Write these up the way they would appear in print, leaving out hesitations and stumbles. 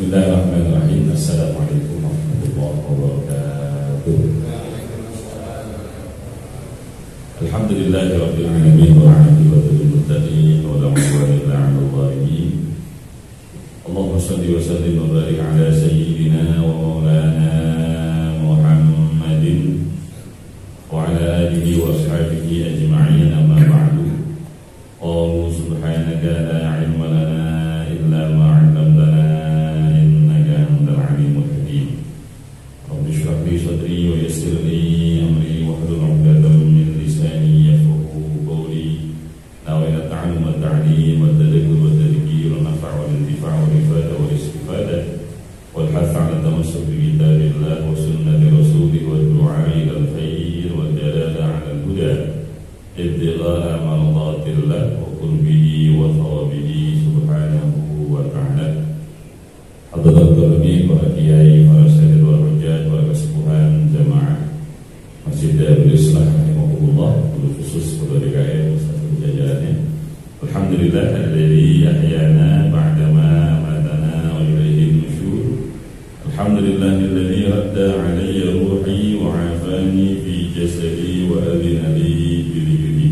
Bismillahirrahmanirrahim. Assalamualaikum warahmatullahi wabarakatuh. Alhamdulillahirabbil alamin wa 'aqibatu lil muttaqin wa la 'udwana illa 'alal zalimin. Allahumma shalli wa sallim wa barik 'ala sayyidina wa maulana Muhammadin wa 'ala alihi wa ashabihi ajma'in, amma ba'du. Qalu subhanaka la 'ilma lana illa ma 'allamtana صدري ويسر لي أمري واحلل عقدة من لساني يفقهوا قولي ناوي التعلم والتعليم والتذكر والتذكير والنفع والانتفاع والإفادة والاستفادة والحث على التمسك بكتاب الله وسنة رسوله والدعاء إلى الخير والدلالة على الهدى ابتغاء مرضات الله وقربه وثوابه سبحانه وتعالى. Hadirin kami, para kiai, para sayyid wal hujjah, para kesepuhan jamaah Masjid Darul Islah rahimahullah, khusus kepada DKM satu jajarannya. Alhamdulillah alladzi ahyana ba'dama amatana wa ilaihi nusyur. Alhamdulillahilladzi radda 'alayya ruhi wa 'afani fi jasadi wa adina li bi dhikri.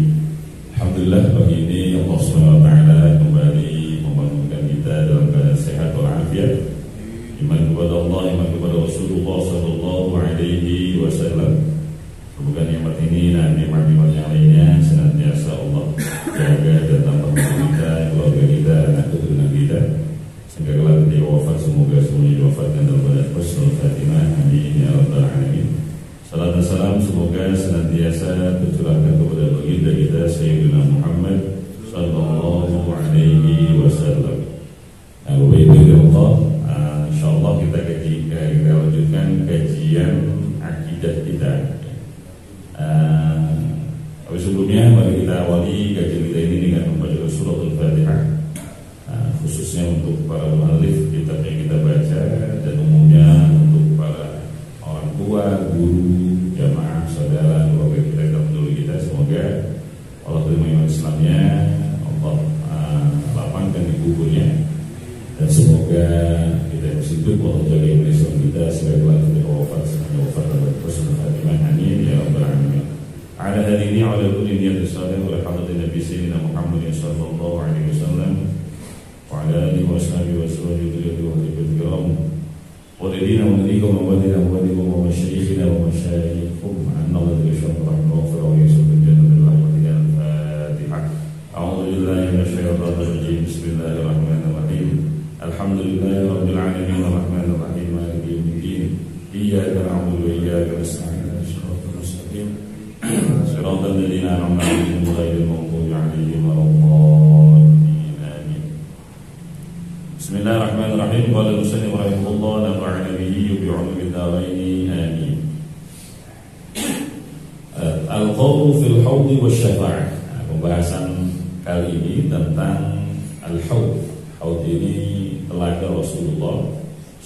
Alhamdulillah, pagi ini Allah Subhanahu wa taala kembali membangunkan kita dalam keadaan sehat walafiat. Iman kepada Allah, iman kepada Rasulullah sallallahu alaihi wasallam. Semoga nikmat ini dan nikmat-nikmat yang lainnya senantiasa Allah jaga dan tambah kita, keluarga kita, anak keturunan kita, sehingga kelak ketika wafat semoga semuanya diwafatkan dalam keadaan husnul khatimah. Amin ya rabbal alamin. Salam dan salam semoga senantiasa tercurahkan kepada baginda kita Sayyidina Muhammad sallallahu alaihi wasallam. InsyaAllah kita lanjutkan kajian akidah kita. Tapi sebelumnya mari kita awali kajian kita ini dengan membaca suratul Fatihah, khususnya untuk para mu'allif kitab yang kita baca, dan umumnya untuk para orang tua, guru, jamaah, saudara, keluarga kita, penduduk kita. Semoga Allah terima iman Islamnya, Allah lapangkan di kuburnya, dan semoga kita hidup Allah jaga Indonesia kita sehingga kita wafat dalam husnul khatimah. Amin ya rabbal alamin. Ala hadini ala kulli niyyati salih wa hadratin Nabi Sayyidina Muhammad sallallahu alaihi wasallam wa ala alihi wa sahbihi wa sallam wa kiram wa ladina wa nadikum wa ladina wa nadikum wa masyayikhina wa masyayikhum anna Allah yashhadu rahmatuhu wa yusuf jannah rahmatina al-Fatihah. A'udzu billahi minasyaitonir rajim. Bismillahirrahmanirrahim. Alhamdulillahi rabbil alamin arrahmanir rahim maliki yaumiddin iyyaka na'budu wa iyyaka nasta'in ihdinas mustaqim siratal ladzina an'amta 'alaihim ghairil maghdubi 'alaihim waladdallin. Amin. Bismillahirrahmanirrahim. Qala al-musannif rahimahullah nafa'ana bihi bi 'ulumid dharain. Amin. Al-qawlu fil haudi wasyafa'ah. Pembahasan kali ini tentang al-haud. Haud ini telaga Rasulullah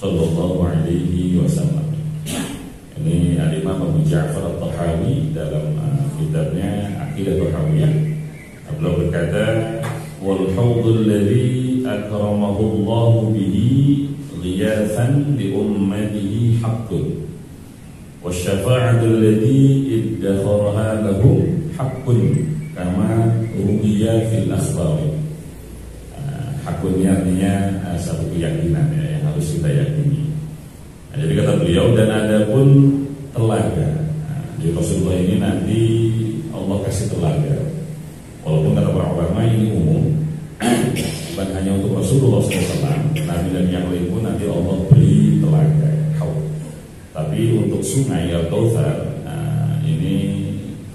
sallallahu alaihi wasallam. Ini Al-Imam Abu Ja'far At-Tahawi dalam kitabnya Aqidah Tahawiyah. Beliau berkata, "Wal haudul ladzi akramahu Allah bihi ghiyathan li ummatihi haqqun. Wasyafa'atul ladzi iddakharaha lahum haqqun kama ruwiya fil akhbar." Hakun ini artinya satu keyakinan ya, yang harus kita yakini. Jadi kata beliau, dan ada pun telaga. Di Rasulullah ini nanti Allah kasih telaga. Walaupun kata para ulama ini umum, bukan hanya untuk Rasulullah SAW, Nabi dan yang lain pun nanti Allah beri telaga. Tapi untuk sungai Al-Kautsar ini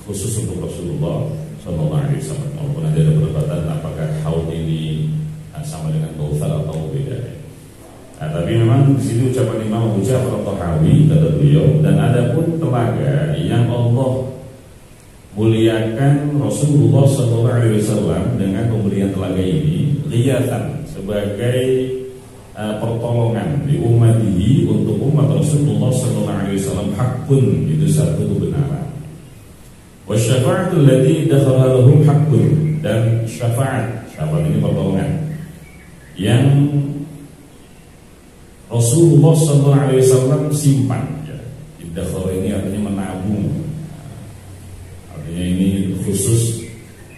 khusus untuk Rasulullah SAW. Walaupun nanti ada perdebatan apakah haud ini sama dengan Kautsar atau beda. Tapi memang di sini ucapan Imam Abu Ja'far At-Tahawi kata beliau, dan ada pun telaga yang Allah muliakan Rasulullah SAW dengan pemberian telaga ini ghiyatan sebagai pertolongan di ummatihi untuk umat Rasulullah SAW. Hakun itu satu kebenaran. Wasyafa'atul lati dakhalaha lahum hakun, dan syafaat ini pertolongan yang Rasulullah SAW simpan. Ya. Iddakhar ini artinya menabung. Artinya ini khusus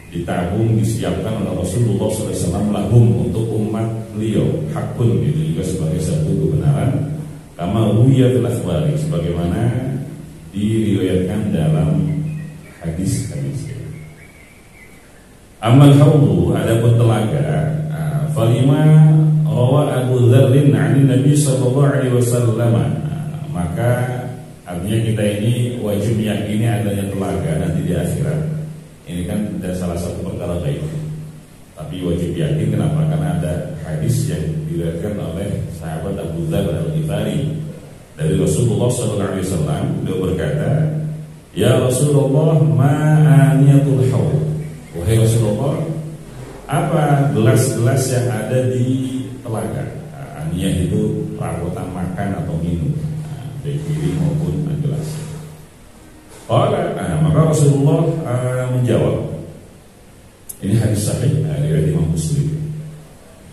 ditabung, disiapkan oleh Rasulullah SAW lahum untuk umat beliau. Hakun itu juga sebagai satu kebenaran. Kama huya fil akhbari, sebagaimana diriwayatkan dalam hadis-hadis. Amal haudhu, adapun telaga, falima rawa Abu Dzarrin 'an Nabi sallallahu alaihi wasallam, maka artinya kita ini wajib meyakini adanya telaga nanti di akhirat. Ini kan salah satu perkara gaib. Tapi wajib yakin, kenapa? Karena ada hadis yang diriwayatkan oleh sahabat Abu Dzar Al-Ghifari dari Rasulullah SAW. Beliau berkata, ya Rasulullah, ma'aniyatul haud. Wahai Rasulullah, apa gelas-gelas yang ada di telaga? Aniyah itu perabotan makan atau minum, baik piring maupun gelas. Maka Rasulullah menjawab, ini hadis sahih riwayat Imam Muslim.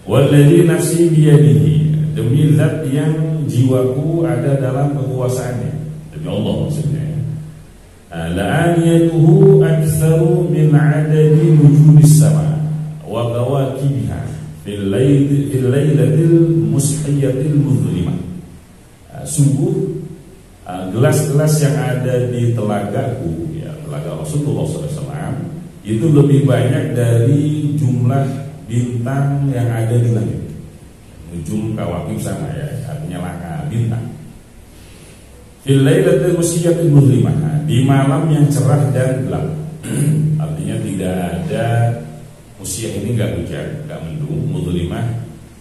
Walladzi nafsi biyadihi, demi zat yang jiwaku ada dalam kekuasaannya, demi Allah maksudnya. La'aniyatuhu aktsaru min 'adadi nujumis sama wa kawakibiha fil lailatil mushiyatil muzlimah. Sungguh gelas-gelas yang ada di telagaku, ya, telaga Rasulullah SAW, itu lebih banyak dari jumlah bintang yang ada di langit. Nujum kawakib sama ya, artinya laka bintang. Fil lailatil musyiyatil muzlimah, di malam yang cerah dan gelap. Artinya tidak ada, musyiyah ini enggak hujan, enggak mendung, muzlimah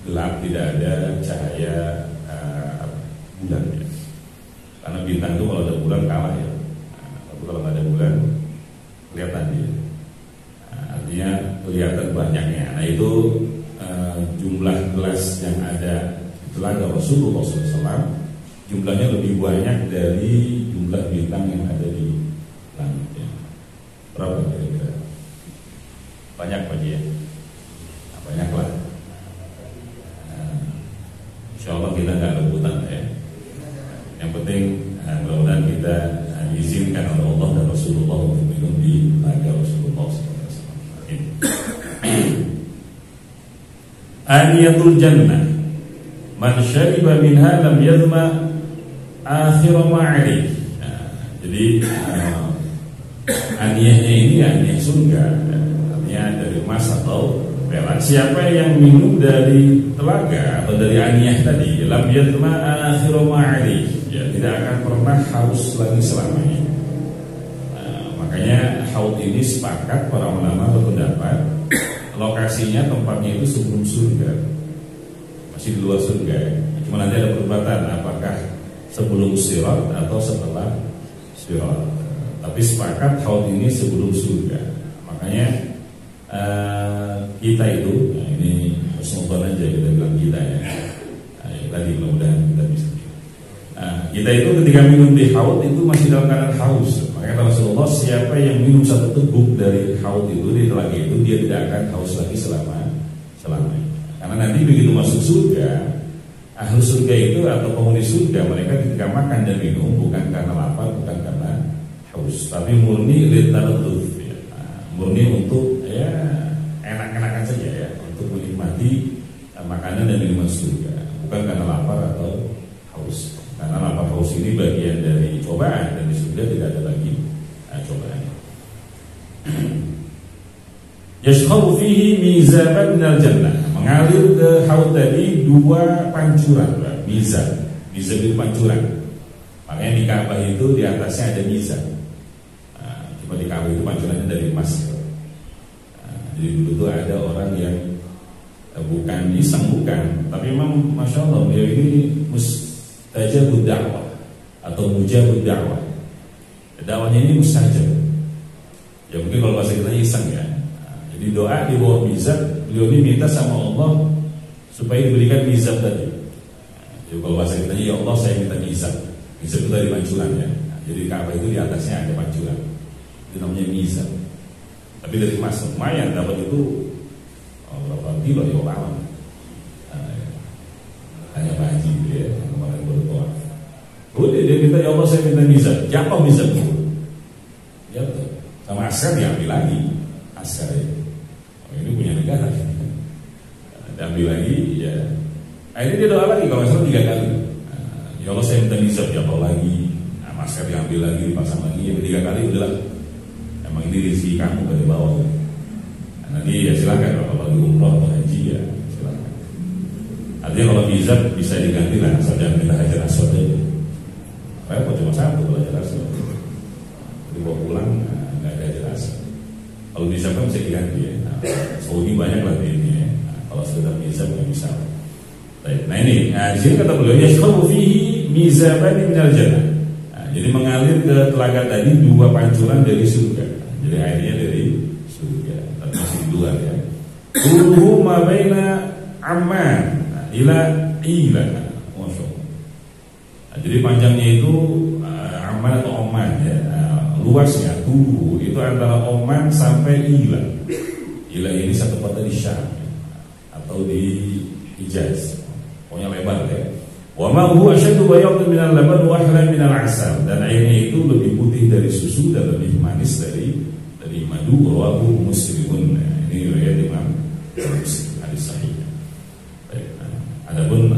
gelap, tidak ada cahaya bulan ya. Karena bintang itu kalau ada bulan kalah ya. Tapi kalau nggak ada bulan kelihatan dia. Artinya kelihatan banyaknya. Nah itu jumlah gelas yang ada di telaga Rasulullah SAW, jumlahnya lebih banyak dari jumlah bintang yang ada di langit ya. Berapa kira-kira? Banyak Pak ya? Nah, banyak lah. Insya Allah kita nggak rebutan ya. Yang penting mudah-mudahan kita diizinkan oleh Allah dan Rasulullah untuk minum di telaga Rasulullah SAW. Aniyatul jannah, man syariba minha lam yadma akhir ma'ari. Jadi aniyahnya ini aniyah surga, artinya dari emas atau perak. Siapa yang minum dari telaga atau dari aniyah tadi, lam yadma akhir ma'ari, ya, tidak akan pernah haus lagi selamanya. Makanya haud ini sepakat para ulama berpendapat lokasinya, tempatnya itu sebelum surga, masih di luar surga ya. Cuma nanti ada perdebatan apakah sebelum sirat atau setelah sirat. Tapi sepakat haud ini sebelum surga. Makanya kita itu, nah ini husnuzon aja kita bilang kita ya. Tadi mudah-mudahan kita bisa. Kita itu ketika minum di haud itu masih dalam keadaan haus. Makanya Rasulullah, siapa yang minum satu teguk dari haud itu, di telaga itu, dia tidak akan haus lagi selamanya. Karena nanti begitu masuk surga, ahli surga itu atau penghuni surga, mereka ketika makan dan minum bukan karena lapar, bukan karena haus, tapi murni litaladzuz ya. Murni untuk ya enak-enakan saja ya, untuk menikmati makanan dan minuman surga, bukan karena lapar atau haus. Karena lapar haus ini bagian dari cobaan, dan di surga tidak ada lagi cobaan. Yashkhabu fihi mizaban minal jannah, mengalir ke haud tadi dua pancuran, mizab. Mizab itu pancuran. Makanya di Ka'bah itu di atasnya ada mizab. Cuma di Ka'bah itu pancurannya dari emas. Jadi dulu tuh ada orang yang bukan iseng, bukan, tapi memang masya Allah beliau ini mustajabud da'wah atau mujabud da'wah. Dakwahnya ini mustajab. Ya mungkin kalau bahasa kita iseng ya. Jadi doa di bawah mizab, beliau ini minta sama Allah supaya diberikan mizab tadi. Jadi kalau bahasa kita, ya Allah saya minta mizab. Mizab itu dari pancuran ya. Jadi Ka'bah itu di atasnya ada pancuran. Itu namanya mizab. Tapi dari emas lumayan, dapat itu berapa kilo ya orang. Hanya Pak Haji gitu ya. minta, ya Allah saya minta mizab, jatuh mizab itu, jatuh sama askar diambil lagi, askar ya. Ini punya negara, diambil lagi, ya. Akhirnya dia doa lagi, kalau misalnya 3 kali, ya Allah saya minta mizab, jatuh lagi, askar diambil lagi, dipasang lagi, ya 3 kali udahlah, emang ini rezeki kamu dari bawah. Nanti ya silakan kalau lagi umroh atau haji ya. Artinya kalau mizab bisa diganti lah, asal jangan minta hajar aswad aja. Repot cuma 1 kalau hajar aswad. Dibawa pulang nggak ada hajar aswad. Kalau mizab kan bisa diganti ya. Saudi banyak lah ini ya. Kalau sudah mizab nggak bisa. Nah ini, di sini kata beliau yashrabu fihi mizaban minal jannah. Jadi mengalir ke telaga tadi 2 pancuran dari surga. Jadi airnya dari surga. Tapi masih di luar ya. Tuluhu ma baina Amman ila ila, jadi panjangnya itu Amman atau Oman ya, luasnya tubuh itu antara Oman sampai Ila. Ila ini satu kota di Syam atau di Hijaz, pokoknya lebar ya. Wa ma huwa ashaddu bayadun minal laban wa ahla minal asal, dan airnya itu lebih putih dari susu dan lebih manis dari madu. Rawahu Muslimun. Ini riwayat Imam Muslim, hadis sahih. Adapun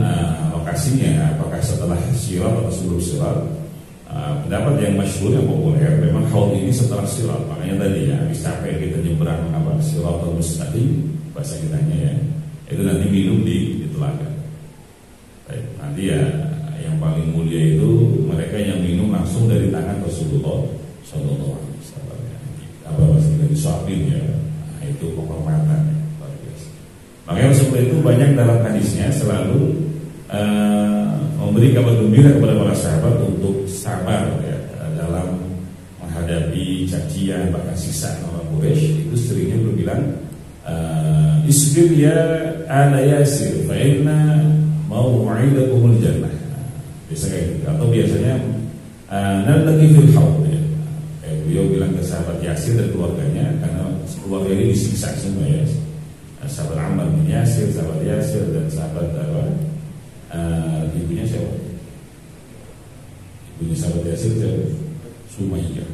lokasinya apakah setelah Sirat atau sebelum Sirat, pendapat yang masyhur yang populer memang haud ini setelah Sirat. Makanya tadi ya habis capek kita nyebrang Siratal Mustaqim bahasa kitanya ya, itu nanti minum di telaga. Nanti ya yang paling mulia itu mereka yang minum langsung dari tangan Rasulullah Sallallahu Alaihi Wasallam. Apa pasti dari sahabat ya, itu penghormatan. Makanya Rasulullah itu banyak dalam hadisnya selalu memberi kabar gembira kepada para sahabat untuk sabar ya, dalam menghadapi cacian bahkan siksaan orang Quraisy. Itu seringnya berbilang isbir ya ala yasir fa inna mau'idakumul jannah. Biasa kayak gitu. Atau biasanya naltaqi fil haud ya. Beliau bilang ke sahabat Yasir dan keluarganya, karena keluarga ini disiksa semua ya. Sahabat Ammar bin Yasir, sahabat Yasir, dan sahabat ibunya siapa? Ibunya sahabat Yasir siapa? Sumayyah.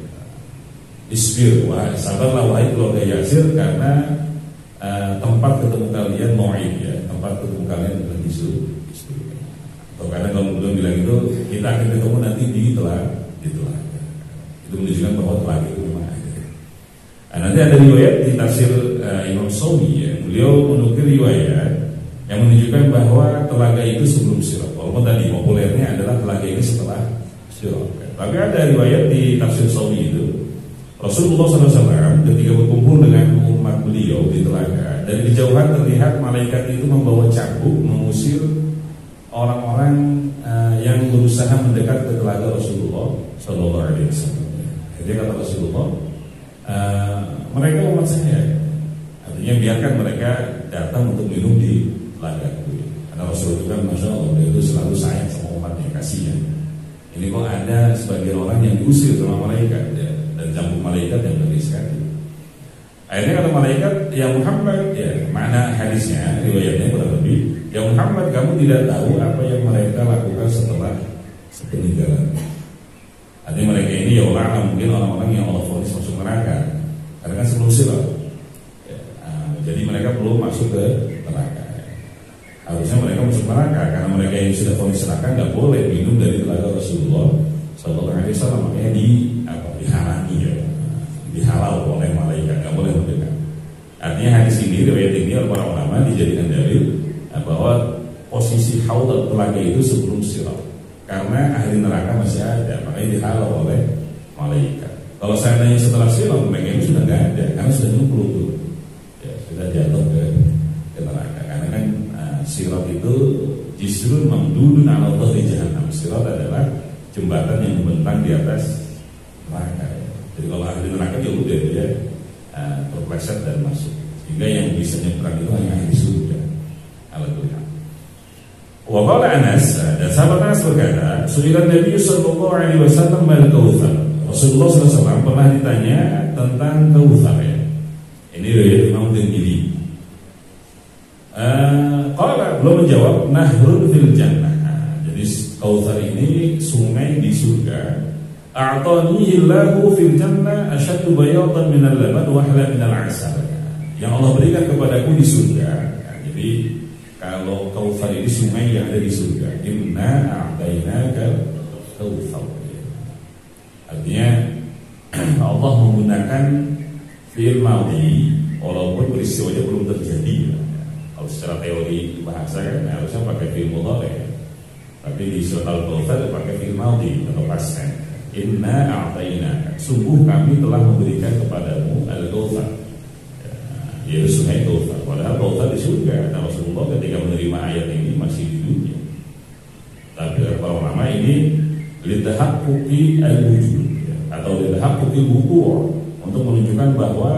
Isbir, sabarlah wahai keluarga Yasir, karena tempat ketemu kalian mau'id ya, tempat ketemu kalian di surga. Atau karena kalau belum bilang itu, kita akan ketemu nanti di telaga. Itu menunjukkan bahwa telaga itu memang ada. Nanti ada riwayat di tafsir Imam Sawi ya, beliau menukil riwayat yang menunjukkan bahwa telaga itu sebelum Sirat. Walaupun tadi populernya adalah telaga ini setelah Sirat. Tapi ada riwayat di tafsir Sawi itu, Rasulullah SAW ketika berkumpul dengan umat beliau di telaga, dari kejauhan terlihat malaikat itu membawa cambuk mengusir orang-orang yang berusaha mendekat ke telaga Rasulullah SAW. Jadi kata Rasulullah, mereka umat saya, artinya biarkan mereka datang untuk minum di telaga. Karena Rasulullah itu kan Masya Allah, dia itu selalu sayang sama umatnya, kasihan. Ini kok ada sebagian orang yang diusir sama malaikat ya, dan cambuk malaikat yang ngeri sekali. Akhirnya kata malaikat, ya Muhammad, ya mana hadisnya, riwayatnya kurang lebih, ya Muhammad, kamu tidak tahu apa yang mereka lakukan setelah sepeninggalan. Artinya mereka ini ya orang, mungkin orang-orang yang Allah vonis masuk neraka, karena kan sebelum Sirat ya, jadi mereka belum masuk ke neraka. Harusnya mereka masuk neraka, karena mereka yang sudah vonis neraka nggak boleh minum dari telaga Rasulullah Sallallahu Alaihi Wasallam. Makanya dihalangi ya, dihalau oleh malaikat, nggak boleh mendekat. Artinya hadis ini, riwayat ini oleh para ulama dijadikan dalil bahwa posisi haud atau telaga itu sebelum Sirat, karena ahli neraka masih ada, makanya dihalau oleh malaikat. Kalau seandainya setelah Sirat, mereka ini sudah nggak ada, karena sudah nyemplung tuh, ya, sudah jatuh ke neraka. Karena kan Sirat itu justru mamdudun ala dhahri jahannam. Sirat adalah jembatan yang membentang di atas neraka. Jadi kalau ahli neraka ya udah dia terpleset dan masuk. Sehingga yang bisa nyebrang itu hanya ahli surga. Alhamdulillah. Wa qala Anas, dan sahabat Anas berkata, "Su'ilan Nabi sallallahu alaihi wasallam mal kautsar." Rasulullah SAW pernah ditanya tentang kautsar ya. Ini riwayat Imam Tirmidzi. Qala, belum menjawab, nahrun fil jannah. Jadi Kautsar ini sungai di surga. A'tanihi Allahu fil jannah asyaddu bayatan minal laban wa ahla minal 'asal. Yang Allah berikan kepadaku di surga. Nah, jadi kalau Kautsar ini sungai yang ada di surga. Inna a'tainaka kautsar. Artinya Allah menggunakan fi'il madhi walaupun peristiwanya belum terjadi. Kalau secara teori bahasa kan harusnya pakai fi'il mudhari. Tapi di surat Al-Kautsar pakai fi'il madhi atau past tense. Inna a'tainaka, sungguh kami telah memberikan kepadamu al-Kautsar. Yaitu sungai Kautsar. Padahal Kautsar di surga. Nah, Rasulullah ketika menerima ayat ini masih di dunia. Tapi para ulama ini litahaqquqi al-wujud atau litahaqquqi al-wuqu', untuk menunjukkan bahwa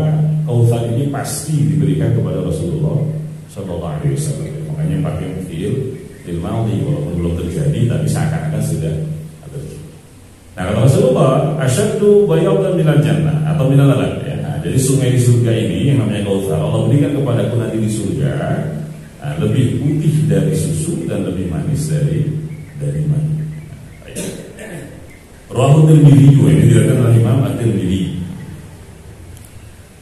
Kautsar ini pasti diberikan kepada Rasulullah sallallahu alaihi wasallam. Makanya pakai fi'il madhi walaupun belum terjadi tapi seakan-akan sudah terjadi. Nah, kata Rasulullah asyaddu bayatan minal jannah atau minal laban ya. Nah, jadi sungai di surga ini yang namanya Kautsar Allah berikan kepadaku nanti di surga, lebih putih dari susu dan lebih manis dari madu. Rawahu Tirmidzi, ini diriwayatkan oleh Imam At-Tirmidzi.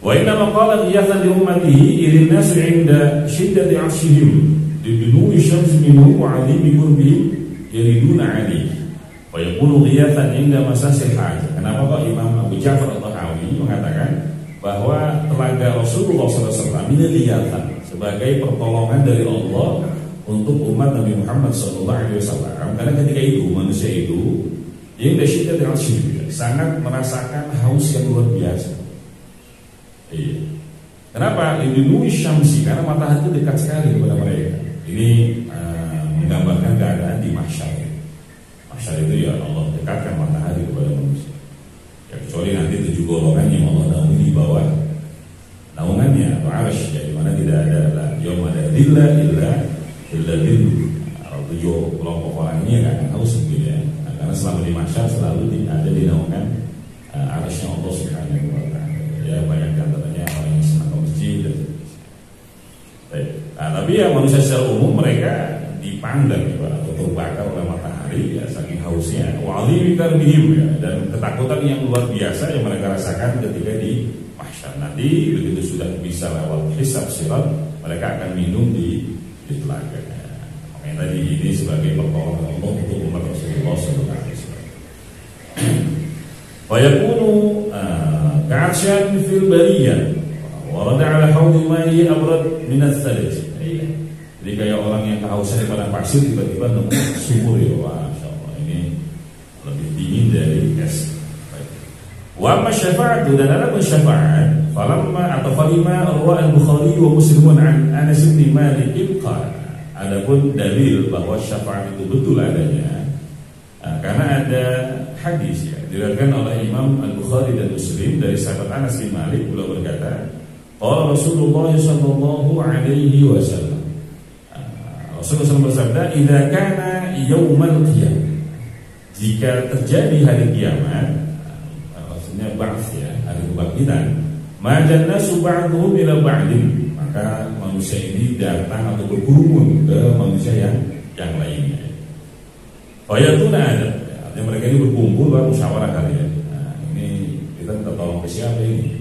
Wa inna maqala ghiyathan li ummatihi ilin nas 'inda shiddati 'arshihim lidunu'i syamsi minhu wa 'azimi qurbihim yariduna 'alayhi wa yaqulu ghiyathan 'inda masasil hajah. Kenapa kok Imam Abu Ja'far At-Tahawi mengatakan bahwa telaga Rasulullah SAW ini ghiyathan sebagai pertolongan dari Allah untuk umat Nabi Muhammad SAW, karena ketika itu manusia itu yang dasyiddat al-syiddah sangat merasakan haus yang luar biasa. Iya. Kenapa? Lidunui syamsi, karena matahari itu dekat sekali kepada mereka. Ini menggambarkan keadaan di mahsyar. Mahsyar itu ya Allah dekatkan matahari kepada manusia. Ya, kecuali nanti 7 golongan yang Allah naungi di bawah naungannya atau arsy, ya, di mana tidak ada yauma la dhilla illa dhilluh. Kalau 7 kelompok orang ini akan haus gitu ya. Karena selama di mahsyar selalu ada di naungan arsy Allah Subhanahu wa taala. Ya, banyak antaranya orang yang senang ke masjid dan baik. Nah, tapi ya manusia secara umum mereka dipandang ya, atau terbakar oleh matahari ya, saking hausnya. Wa'ali bihim ya, dan ketakutan yang luar biasa yang mereka rasakan ketika di mahsyar. Nanti begitu sudah bisa lewat hisab sirat, mereka akan minum di telaga. Makanya tadi ini sebagai pertolongan Allah untuk umat Rasulullah SAW. Wa yakunu ka'arsyan fil bariyah warada ala hawdi ma'i abrad min ats-thalj. Jadi kayak orang yang kehausan di padang pasir tiba-tiba nemu sumur ya, masyaallah, ini lebih dingin dari es. Wa amma syafa'atu, dan ada syafaat falamma atau falima rawa al-Bukhari wa Muslim an Anas bin Malik qala. Adapun dalil bahwa syafaat itu betul adanya, karena ada hadis ya diriwayatkan oleh Imam Al-Bukhari dan Muslim dari sahabat Anas bin Malik, beliau berkata, qala Rasulullah sallallahu alaihi wasallam, Rasulullah bersabda, idza kana yaumul qiyamah, jika terjadi hari kiamat, maksudnya ba'ts ya, hari kebangkitan, majannasu ba'dhum ila ba'din, maka manusia ini datang atau berkerumun ke manusia yang lainnya. Fayatuna ada, artinya mereka ini berkumpul lalu musyawarah kalian. Nah, ini kita minta tolong ke siapa ini?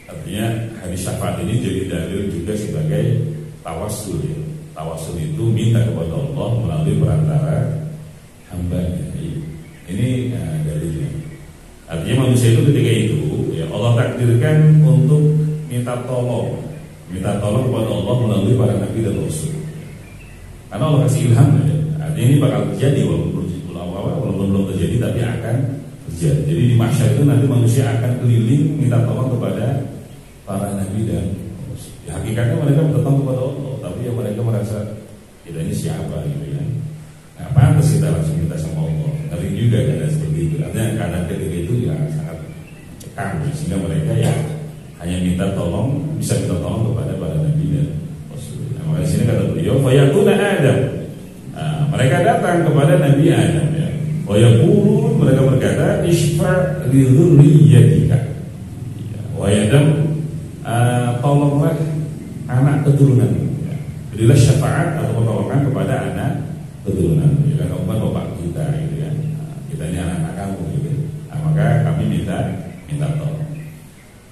Artinya hadis syafaat ini jadi dalil juga sebagai tawassul ya. Tawassul itu minta kepada Allah melalui perantara hamba-Nya. Ini dalilnya. Artinya manusia itu ketika itu ya Allah takdirkan untuk minta tolong kepada Allah melalui para nabi dan rasul. Karena Allah kasih ilham ya. Artinya ini bakal terjadi walaupun belum terjadi tapi akan terjadi. Jadi di mahsyar itu nanti manusia akan keliling minta tolong kepada para nabi dan rasul. Ya, hakikatnya mereka bertanya kepada Allah, tapi ya mereka merasa kita ini siapa gitu ya. Nah, pantas kita langsung minta sama Allah. Ngeri juga ada seperti itu. Artinya keadaan ketika itu ya sangat cekam ya, sehingga mereka ya hanya bisa minta tolong kepada para nabi dan rasul. Nah, makanya sini kata beliau, fayakuna Adam. Nah, mereka datang kepada Nabi Adam ya. Fayaqulun, mereka berkata, isfa' li dzurriyyatika. Wa Adam, tolonglah anak keturunan. Ya. Berilah syafaat atau pertolongan kepada anak keturunan. Ya, karena umat minta tolong.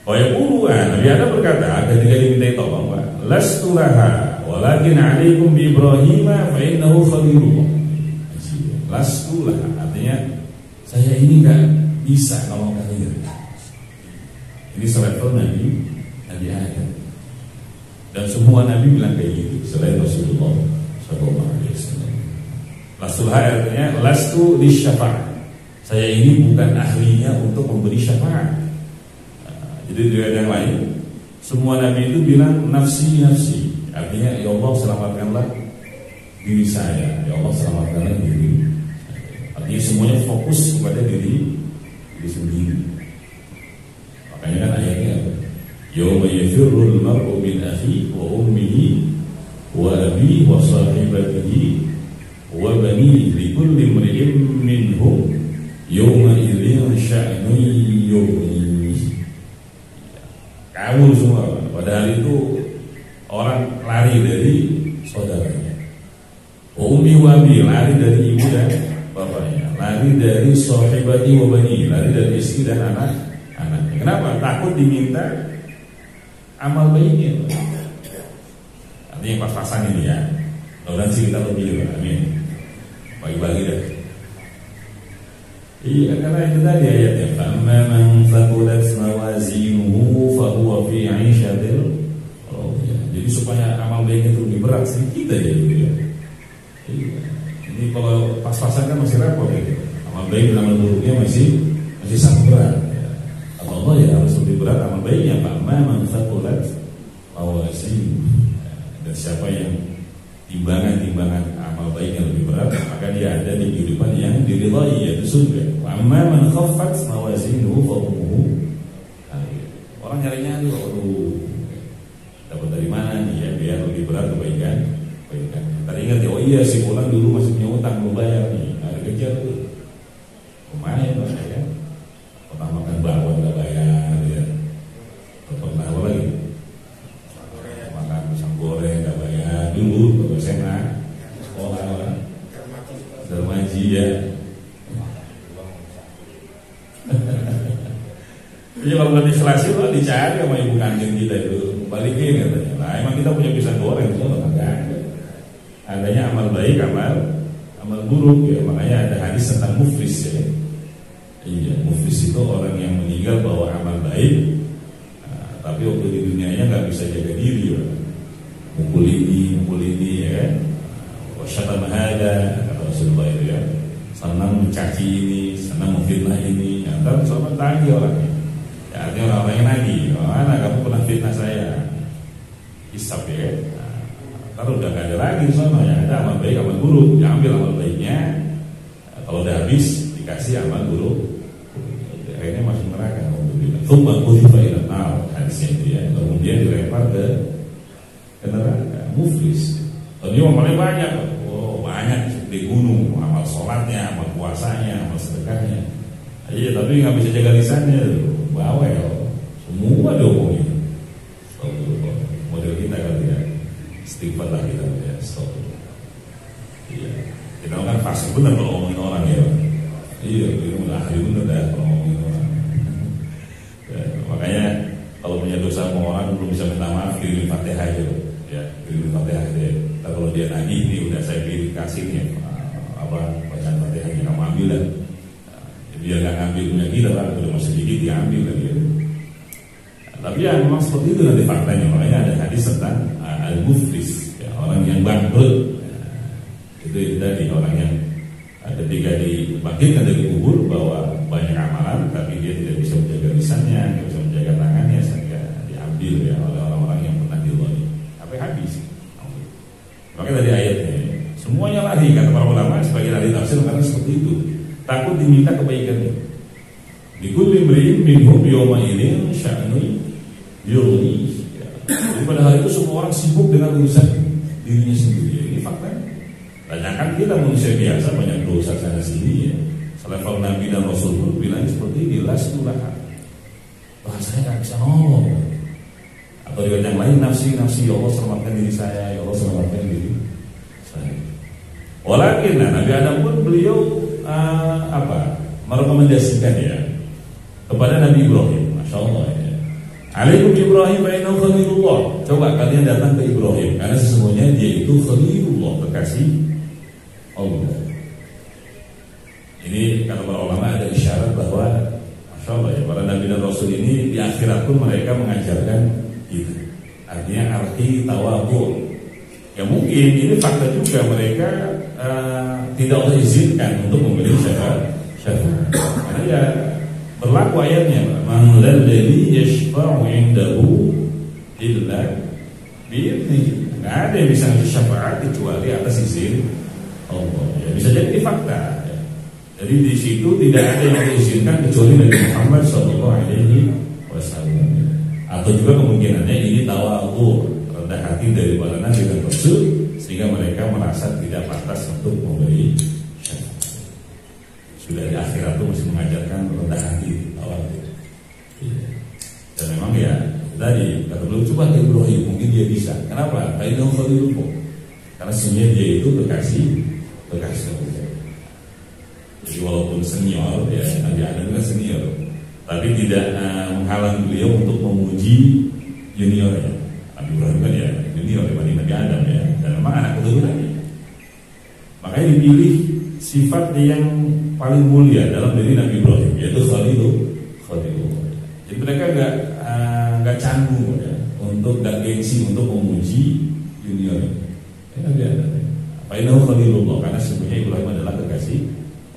Oh ya Nabi Adam berkata ketika dimintai tolong, lastu laha walakin alaikum bi Ibrahim fa innahu khalilullah. Lastu laha artinya saya ini enggak bisa kalau kalian. Ini selevel Nabi Adam. Dan semua Nabi bilang kayak gitu selain Rasulullah sallallahu alaihi wasallam. Lastu laha artinya lastu lisyafaat. Saya ini bukan ahlinya untuk memberi syafaat. Jadi di ayat yang lain semua Nabi itu bilang nafsi, artinya ya Allah selamatkanlah diri saya, ya Allah selamatkanlah diri. Artinya semuanya fokus kepada diri sendiri. Makanya kan ayatnya yauma yafirrul mar'u min akhihi wa ummihi wa abihi wa sahibatihi wa banihi likulli imri'in minhum yawma idzin sya'nun yughnihi. Kamu semua pada hari itu orang lari dari saudaranya. Ummi wa abi lari dari ibu dan bapaknya. Lari dari sahibati wa bani, lari dari istri dan anak-anaknya. Kenapa? Takut diminta amal baiknya. Artinya pas-pasan ini ya. Mudah-mudahan sih kita lebih, amin. Bagi-bagi dah. Iya, karena itu tadi ayatnya fa'amma man thaqulat mawazinuhu fa huwa fi 'ishatil radiyah. Jadi supaya amal baiknya itu lebih berat sih kita ya gitu ya. Iya. Ini kalau pas-pasan kan masih repot ya. Amal baik dan amal buruknya masih sangat berat ya. Allah ya harus lebih berat amal baiknya fa'amma man thaqulat mawazinuhu. Dan siapa yang timbangan amal baik yang lebih berat, maka dia ada di kehidupan yang diridhai, yaitu surga. Amma man khaffat mawazinuhu fa ummuhu. Orang nyari-nyari, waduh, dapat dari mana nih ya biar lebih berat kebaikan. Tadi ingat ya, oh iya si pulang dulu masih punya utang belum bayar nih, ada kerja tuh, lumayan lah ya. Pertama makan bakwan nggak bayar, ya. Pernah apa lagi? Makan pisang goreng nggak bayar dulu, baru SMA, sekolah lah, dermaji ya. Jadi kalau nggak diselasi lo dicari sama ibu kandung kita itu balikin katanya. Nah emang kita punya pisang goreng itu nggak ada. Adanya amal baik, amal buruk ya. Makanya ada hadis tentang muflis ya. Iya, muflis itu orang yang meninggal bawa amal baik, tapi waktu di dunianya nggak bisa jaga diri ya. Mukul ini ya kan. Wasyatama hada kata Rasulullah itu ya. Senang mencaci ini, senang memfitnah ini. Ya, ntar selamat lagi orangnya. Ya, artinya orang-orang yang nagih, mana kamu pernah fitnah saya? Hisab ya. Kalau udah gak ada lagi di sana, yang ada amal baik, amal buruk, diambil amal baiknya. Kalau udah habis dikasih amal buruk, akhirnya masuk neraka. Tsumma qudzifa ila nar, hadisnya itu ya. Kemudian dilempar ke neraka, muflis. Dia amalnya banyak, banyak di gunung, amal sholatnya, amal puasanya, amal sedekahnya. Iya, tapi nggak bisa jaga lisannya, bawel, semua diomongin. Model kita kali ya. Istighfar lah kita ya, stop. Iya, kita kan pasti benar kalau ngomongin orang ya. Iya, kita udah ahli benar dah kalau ngomongin orang. Ya, makanya kalau punya dosa sama orang belum bisa minta maaf, kirimin Fatihah aja, ya, kirimin Fatihah aja. Tapi kalau dia nagih ini udah saya pilih kasih nih, bacaan Fatihahnya kamu ambil lah. Dia nggak ngambil punya kita kan, udah masih sedikit diambil lagi. Ya. Tapi ya memang seperti itu nanti faktanya. Makanya ada hadis tentang al-muflis, ya, orang yang bangkrut. Ya, itu tadi orang yang ketika dibangkitkan dari kubur bahwa banyak amalan, tapi dia tidak bisa menjaga lisannya, tidak bisa menjaga tangannya, sehingga diambil ya oleh orang-orang yang pernah diloni. Sampai habis. Makanya dari ayatnya, semuanya lari kata para ulama sebagai ahli tafsir karena seperti itu. Takut diminta kebaikannya. Likulli imri'in minhum yawma idzin sya'nun yughni. Jadi pada hari itu semua orang sibuk dengan urusan dirinya sendiri. Ini fakta. Tanyakan kita manusia biasa banyak dosa sana sini ya. Selevel Nabi dan Rasul pun bilang seperti ini, lastulah. Bahasanya nggak bisa nolong. Atau di yang lain nafsi ya Allah selamatkan diri saya, ya Allah selamatkan diri saya. Walakin Nabi Adam pun beliau merekomendasikan ya. kepada Nabi Ibrahim. Masya Allah ya. Alaikum Ibrahim fa innahu khalilullah. Coba kalian datang ke Ibrahim karena sesungguhnya dia itu khalilullah, kekasih Allah. Ini kata para ulama ada isyarat bahwa Masya Allah ya, para Nabi dan Rasul ini di akhirat pun mereka mengajarkan itu. Artinya arti tawadhu. Ya mungkin ini fakta juga mereka tidak Allah izinkan untuk membeli syafaat. Karena ya berlaku ayatnya, man dzalladzi yashfa'u 'indahu illa bi'idznihi. Nggak ada yang bisa syafaat kecuali atas izin Allah. Ya, bisa jadi fakta. Ya. Jadi di situ tidak ada yang diizinkan kecuali Nabi Muhammad SAW. Atau juga kemungkinannya ini tawadhu, rendah hati dari para nabi dan rasul, sehingga mereka merasa tidak pantas untuk memberi syafaat. Sudah di akhirat itu masih mengajarkan rendah hati, tawadhu. Dan memang ya tadi kata beliau, coba ke Ibrahim, mungkin dia bisa. Kenapa? Karena karena sebenarnya dia itu kekasih Allah. Jadi walaupun senior ya, Nabi Adam kan senior, tapi tidak menghalang beliau untuk memuji juniornya. Nabi Ibrahim kan ya junior dibanding Nabi Adam ya, dan memang anak keturunannya. Makanya dipilih sifat yang paling mulia dalam diri Nabi Ibrahim, yaitu Khalilullah. Jadi mereka nggak canggung ya, untuk nggak gengsi untuk memuji junior. Nabi Adam. Apa itu Khalilullah? Karena sebenarnya Ibrahim adalah kekasih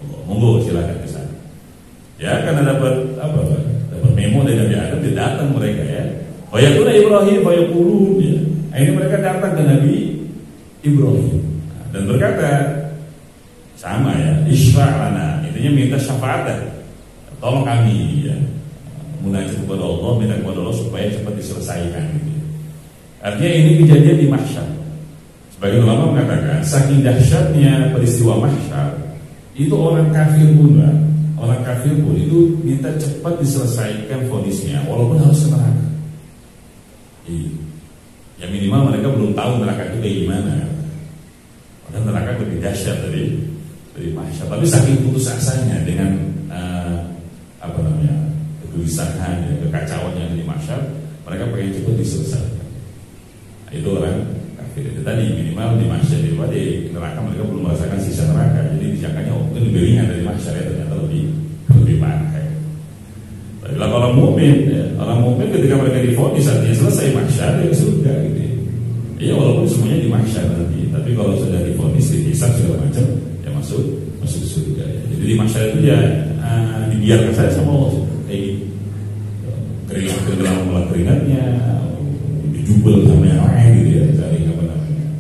Allah. Monggo silakan ke sana. Ya, karena dapat memo dari Nabi Adam, dia datang mereka ya. Fayaqulu Ibrahim fayaqulu ya. Akhirnya mereka datang ke Nabi Ibrahim dan berkata sama ya, isfa'lana, intinya minta syafaat, tolong kami ya, munajat kepada Allah, minta kepada Allah supaya cepat diselesaikan gitu. Artinya ini kejadian di mahsyar. Sebagian ulama mengatakan saking dahsyatnya peristiwa mahsyar, itu orang kafir pun itu minta cepat diselesaikan vonisnya walaupun harus ke neraka. Ya minimal mereka belum tahu neraka itu kayak gimana. Padahal neraka lebih dahsyat dari mahsyar. Tapi saking putus asanya dengan kegelisahan, kekacauan yang ada di mahsyar, mereka pengen cepat diselesaikan. Itu orang kafir. Itu tadi minimal di mahsyar, di neraka mereka belum merasakan sisa neraka. Jadi disangkanya mungkin lebih ringan dari mahsyar, ya ternyata lebih parah. Tapi orang mukmin ketika mereka divonis artinya selesai mahsyar ya surga gitu. Ya walaupun semuanya di mahsyar nanti, tapi kalau sudah divonis dihisab segala macam ya masuk surga. Ya. Jadi di mahsyar itu ya dibiarkan saja sama Allah kayak gitu. Keringat keringatnya, dijubel sama yang lain gitu ya, cari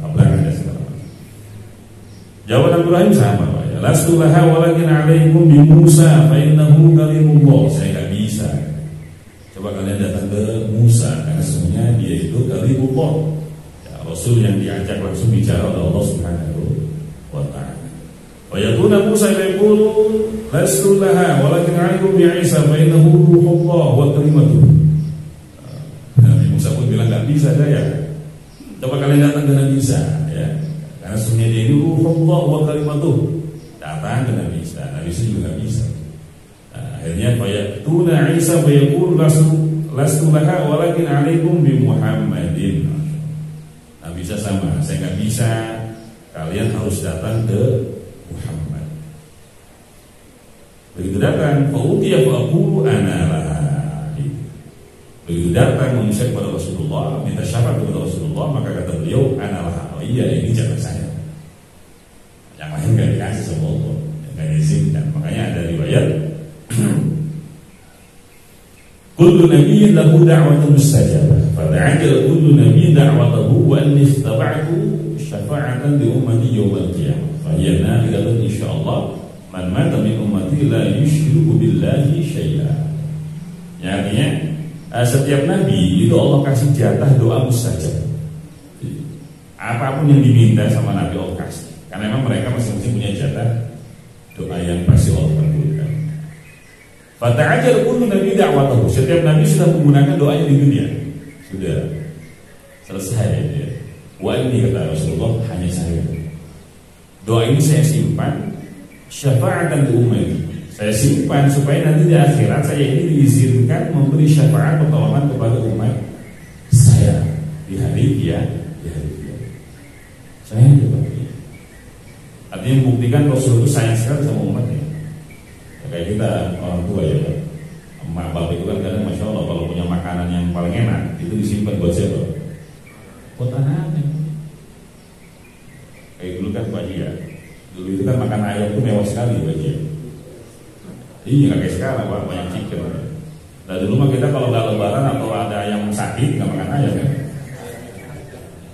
tabrakan dan segala macam. Jawaban Ibrahim sama Pak ya. Lastu laha walakin alaikum bi Musa fa innahu kalimullah. Saya enggak bisa. Coba kalian datang ke Musa karena sebenarnya dia itu kalimullah. Ya, Rasul yang diajak langsung bicara oleh Allah Subhanahu wa taala. Wa yakuna Musa yaqulu lastu laha walakin alaikum bi Isa fa innahu ruhullah wa kalimatuh. Nabi Musa pun bilang enggak bisa saya. Coba kalian datang ke Nabi Isa ya. Karena sebenarnya dia itu ruhullah wa kalimatuh. Datang ke Nabi Isa. Nabi Isa juga enggak bisa. Akhirnya fayatuna Isa fayaqul lastu laha walakin alaikum bi Muhammadin. Nabi Isa sama, saya enggak bisa, kalian harus datang ke Muhammad. Begitu datang, fa'utiya fa'aqulu ana laha. Begitu datang mengusir kepada Rasulullah, minta syafaat kepada Rasulullah, maka kata beliau ana laha. Oh iya, ini jatah saya. Yang lain enggak dikasih sama Allah, enggak diizinkan. Makanya ada riwayat kullu nabiyyin lahu da'watun mustajabah fada'ajal kullu nabiyyin da'watahu wa anni istaba'tu syafa'atan li ummati yawmal qiyamah fa hiya na'ilatun insyaallah man mata min ummati la yusyriku billahi syai'a. Ya, artinya setiap nabi itu Allah kasih jatah doa mustajab. Apapun yang diminta sama nabi Allah kasih. Karena memang mereka masing-masing punya jatah doa yang pasti Allah kabulkan. Fata'ajal kullu nabi da'watahu. Setiap nabi sudah menggunakan doanya di dunia. Sudah selesai ya. Wa ini kata Rasulullah hanya saya. Doa ini saya simpan syafa'atan li ummati Saya simpan supaya nanti di akhirat saya ini diizinkan memberi syafaat pertolongan kepada umat saya di hari kiamat. Saya coba. Artinya membuktikan Rasul itu sayang sekali sama umatnya. Kayak kita orang tua ya, emak bapak itu kan kadang masya Allah kalau punya makanan yang paling enak itu disimpan buat siapa? Buat anaknya. Kayak dulu kan Pak Haji ya, dulu itu kan makan ayam itu mewah sekali Pak Haji. Iya nggak kayak sekarang Pak, banyak chicken. Nah dulu mah kita kalau nggak lebaran atau ada ayam sakit nggak makan ayam kan?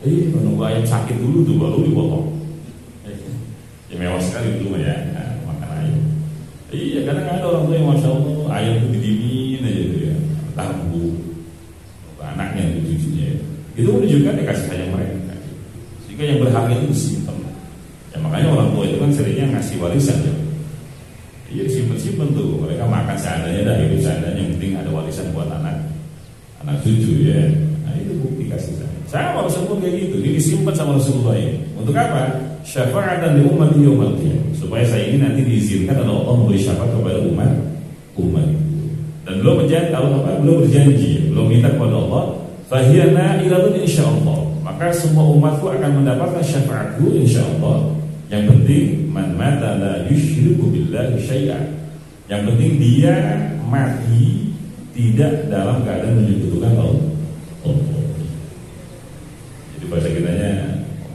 Menunggu ayam sakit dulu tuh baru dipotong. Ya mewah sekali dulu ya, makan ayam. Iya kadang ada orang tua yang masya Allah ayam itu didimin aja tuh ya, tahu anaknya itu cucunya. Itu menunjukkan dikasih sayang mereka. Sehingga yang berharga itu disimpan. Ya makanya orang tua itu kan seringnya ngasih warisan ya. Iya disimpan tuh, mereka makan seadanya dah, hidup seadanya, yang penting ada warisan buat anak cucu ya. Nah itu bukti kasih sayang. Sama Rasulullah kayak gitu, ini disimpan sama Rasulullah ini. Untuk apa? Syafa'atan li ummati yaumil qiyamah. Supaya saya ini nanti diizinkan oleh Allah memberi syafaat kepada umat. Dan belum berjanji, belum minta kepada Allah, fahiya na'ilatun insyaallah. Maka semua umatku akan mendapatkan syafaatku insyaallah. Yang penting man mata la yusyriku billahi syai'an. Yang penting dia mati tidak dalam keadaan menyekutukan Allah. Jadi bahasa kitanya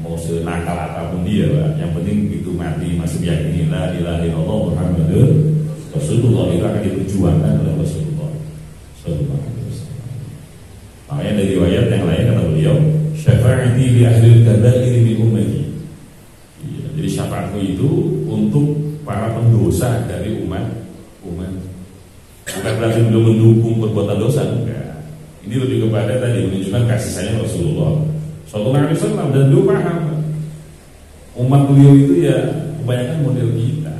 mau senakal apapun dia, Pak. Yang penting itu mati masih meyakini la ilaha illallah Muhammadur Rasulullah, itu akan diperjuangkan oleh Rasulullah sallallahu alaihi wasallam. Makanya dari riwayat yang lain kata beliau, syafa'ati li ahlil kabair min ummati. Jadi syafaatku itu untuk para pendosa dari umat. Bukan berarti beliau mendukung perbuatan dosa, enggak. Ini lebih kepada tadi menunjukkan kasih sayang Rasulullah sallallahu alaihi wasallam, dan beliau paham umat beliau itu ya kebanyakan model kita.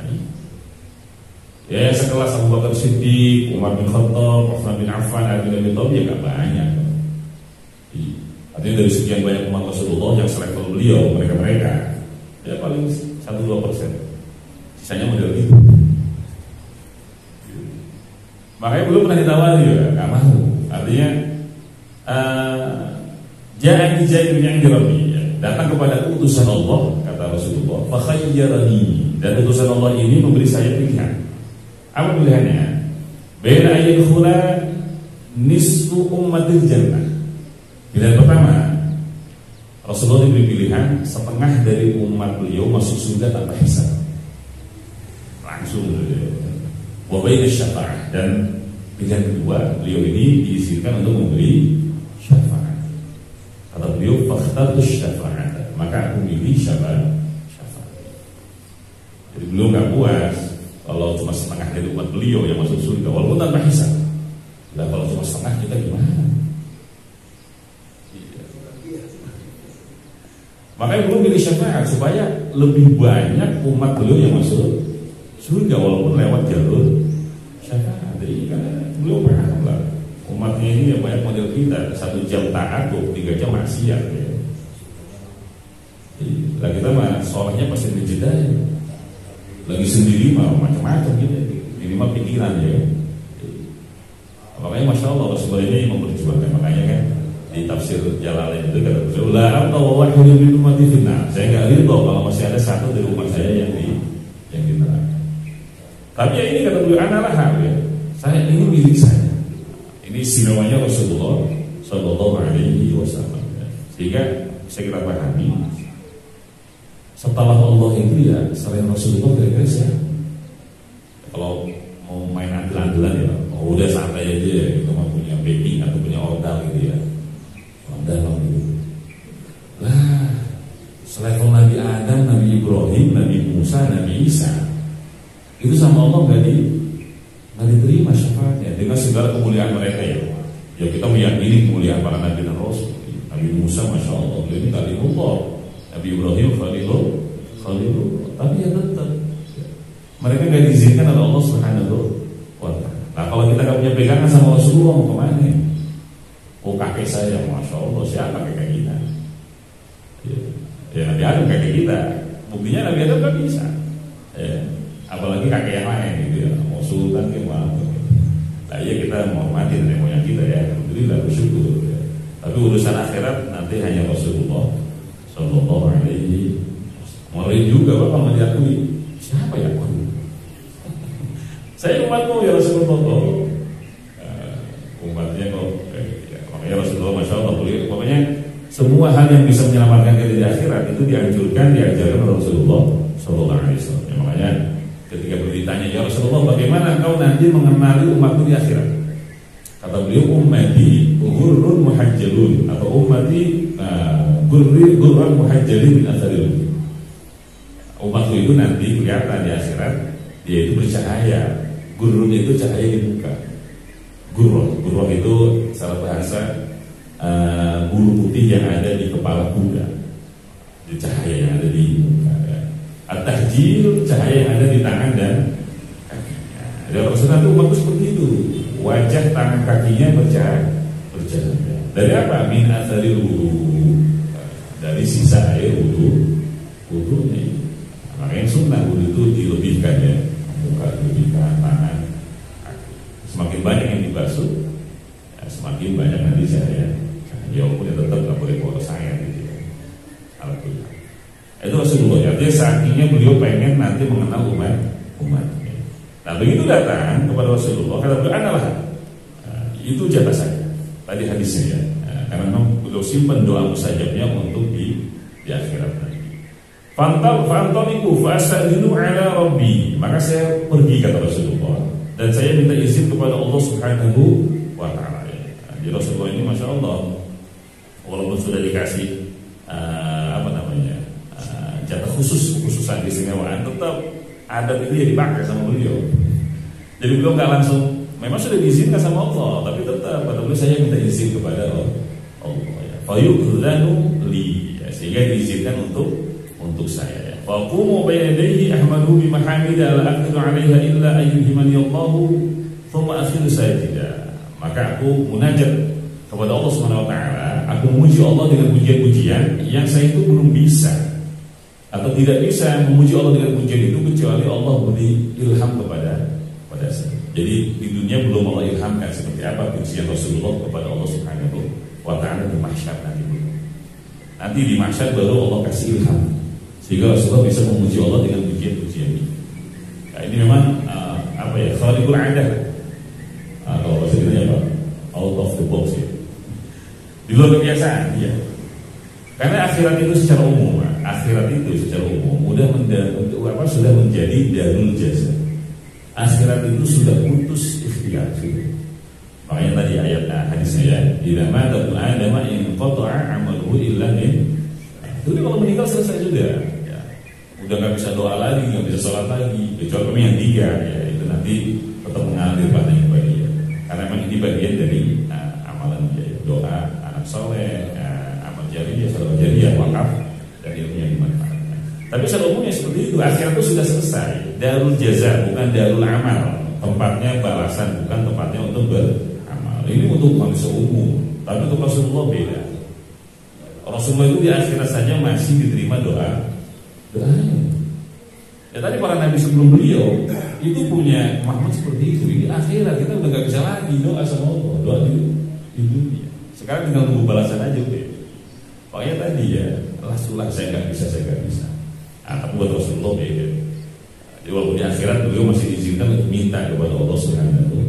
Ya sekelas Abu Bakar Siddiq, Umar bin Khattab, Utsman bin Affan, Ali bin Abi Thalib ya enggak banyak. Artinya dari sekian banyak umat Rasulullah yang selevel beliau, mereka ya paling 1-2%. Sisanya model itu. Makanya belum pernah ditawari ya, nggak mau. Artinya jangan dijahit yang dirami. Datang kepada utusan Allah, kata Rasulullah, fakhayyarani, dan utusan Allah ini memberi saya pilihan. Apa pilihannya? Baina ayyadkhula nisfu ummatil jannah. Pilihan pertama, Rasulullah diberi pilihan setengah dari umat beliau masuk surga tanpa hisab, langsung. Wabaina syafaat, dan pilihan kedua beliau ini diizinkan untuk memberi syafaat. Kata beliau, fakhtartu syafaat, maka aku pilih syafaat. Jadi beliau nggak puas kalau cuma setengah dari umat beliau yang masuk surga walaupun tanpa hisab. Nah kalau cuma setengah kita gimana? Makanya beliau pilih syafaat supaya lebih banyak umat beliau yang masuk surga walaupun lewat jalur syafaat. Jadi karena beliau paham lah umatnya ini ya banyak model kita, 1 jam taat, 23 jam maksiat ya. Lah kita mah sholatnya pasti dijeda ya. Lagi sendiri mah macam-macam gitu. Ini mah pikiran ya. Makanya masya Allah sebenarnya memperjuangkan, makanya kan di tafsir Jalalain itu kata beliau, la atau wahyu min ummati finnar. Saya enggak ridho kalau masih ada satu dari umat saya yang di neraka. Tapi ya ini kata beliau, analah ya. Saya ini milik saya. Ini istimewanya Rasulullah sallallahu alaihi wasallam. Sehingga saya kira pahami setelah Allah itu ya selain Rasulullah kira-kira siapa? Kalau mau main andil-andilan ya, udah santai aja ya, kita mau punya backing atau punya ordal gitu ya. Dalam itu. Lah, selevel Nabi Adam, Nabi Ibrahim, Nabi Musa, Nabi Isa, itu sama Allah nggak diterima syafaatnya dengan segala kemuliaan mereka ya. Ya kita meyakini kemuliaan para Nabi dan Rasul. Nabi Musa, masya Allah, beliau ini kalimullah. Nabi Ibrahim, Khalilullah. Tapi ya tetap mereka nggak diizinkan oleh Allah Subhanahu wa Ta'ala. Nah kalau kita nggak punya pegangan sama Rasulullah mau kemana? Oh kakek saya, masya Allah, siapa kakek kita? Ya Nabi Adam kakek kita. Buktinya Nabi Adam gak bisa. Apalagi kakek yang lain gitu ya. Mau sultan ke maaf. Nah iya kita menghormati nenek moyang kita ya, alhamdulillah bersyukur ya. Tapi urusan akhirat nanti hanya Rasulullah Sallallahu Alaihi Wasallam. Mulai juga Bapak mau diakui, siapa ya aku? Saya umatmu ya Rasulullah. Umatnya kok ya, makanya Rasulullah Masya Allah beliau, pokoknya semua hal yang bisa menyelamatkan kita di akhirat itu dianjurkan, diajarkan oleh Rasulullah Sallallahu Alaihi Wasallam. Ya, makanya ketika beliau ditanya, ya Rasulullah, bagaimana engkau nanti mengenali umatmu di akhirat? Kata beliau, ummati ghurrun muhajjalun, atau ummati ghurrun muhajjalin min atharil. Umatku itu nanti kelihatan di akhirat, dia itu bercahaya. Ghurrun itu cahaya di muka. Ghurrun itu salah bahasa bulu putih yang ada di kepala kuda. Jadi cahaya yang ada di muka. At-tahjil, cahaya yang ada di tangan dan kakinya. Jadi Rasulullah itu umatku seperti itu. Wajah, tangan, kakinya bercahaya. Dari apa? Min atharil wudu. Dari sisa air wudunya. Makanya sunnah wudu itu dilebihkan ya. Muka dilebihkan, tangan, kaki. Semakin banyak yang dibasuh, ya, semakin banyak nanti cahaya. Ya walaupun tetap nggak boleh boros saya gitu. Alhamdulillah. Itu Rasulullah. Artinya sakinya beliau pengen nanti mengenal umatnya. Nah begitu datang kepada Rasulullah, kata beliau adalah itu jatah saya. Tadi hadisnya ya. Karena memang beliau simpan doa mustajabnya untuk di akhirat nanti. Fantoniku fastadinu ala Rabbi. Maka saya pergi kata Rasulullah dan saya minta izin kepada Allah Subhanahu wa Ta'ala. Jadi Rasulullah ini Masya Allah, walaupun sudah dikasih jatah khususan keistimewaan, tetap adat itu ya dipakai sama beliau. Jadi beliau nggak langsung, memang sudah diizinkan sama Allah, tapi tetap kata beliau saya minta izin kepada Allah. Fayu'dzanu li, sehingga diizinkan untuk saya. Faqumu baina yadayhi ahmadu bi mahamida la aqdiru 'alaiha illa ayyuhimani Allahu thumma akhiru sajida. Maka aku munajat kepada Allah Subhanahu wa Ta'ala, aku memuji Allah dengan pujian-pujian yang saya itu belum bisa atau tidak bisa memuji Allah dengan pujian itu kecuali Allah beri ilham kepada saya. Jadi di dunia belum Allah ilhamkan seperti apa pujian Rasulullah kepada Allah Subhanahu wa Ta'ala di mahsyar nanti. Nanti di mahsyar baru Allah kasih ilham sehingga Rasulullah bisa memuji Allah dengan pujian-pujian ini. Nah, ini memang khariqul 'adah. Kalau bahasa Indonesia apa? Out of the box ya. Di luar kebiasaan, iya. Karena akhirat itu secara umum, sudah menjadi darul jaza. Akhirat itu sudah putus ikhtiar. Makanya tadi ayat hadisnya ya, idza mata ibnu adam in qata'a 'amaluhu illa min. Jadi kalau meninggal selesai sudah. Ya. Udah nggak bisa doa lagi, nggak bisa sholat lagi. Kecuali yang 3 ya, itu nanti tetap mengalir pada ibadah. Karena memang ini bagian dari amalan dia, doa anak soleh, amal jariah, salat jariah, wakaf dan ilmu yang dimanfaatkan. Tapi secara umumnya seperti itu, akhirat itu sudah selesai. Darul jaza bukan darul amal. Tempatnya balasan, bukan tempatnya untuk beramal. Ini untuk manusia umum, tapi untuk Rasulullah beda. Rasulullah itu di akhirat saja masih diterima doa. Ya tadi para nabi sebelum beliau itu punya makna seperti itu. Ini akhirat kita udah gak bisa lagi doa sama Allah, doa di dunia. Sekarang tinggal nunggu balasan aja udah. Pokoknya tadi ya, Rasulullah saya gak bisa. Tapi buat Rasulullah beda. Jadi walaupun di akhirat beliau masih diizinkan untuk minta kepada Allah Subhanahu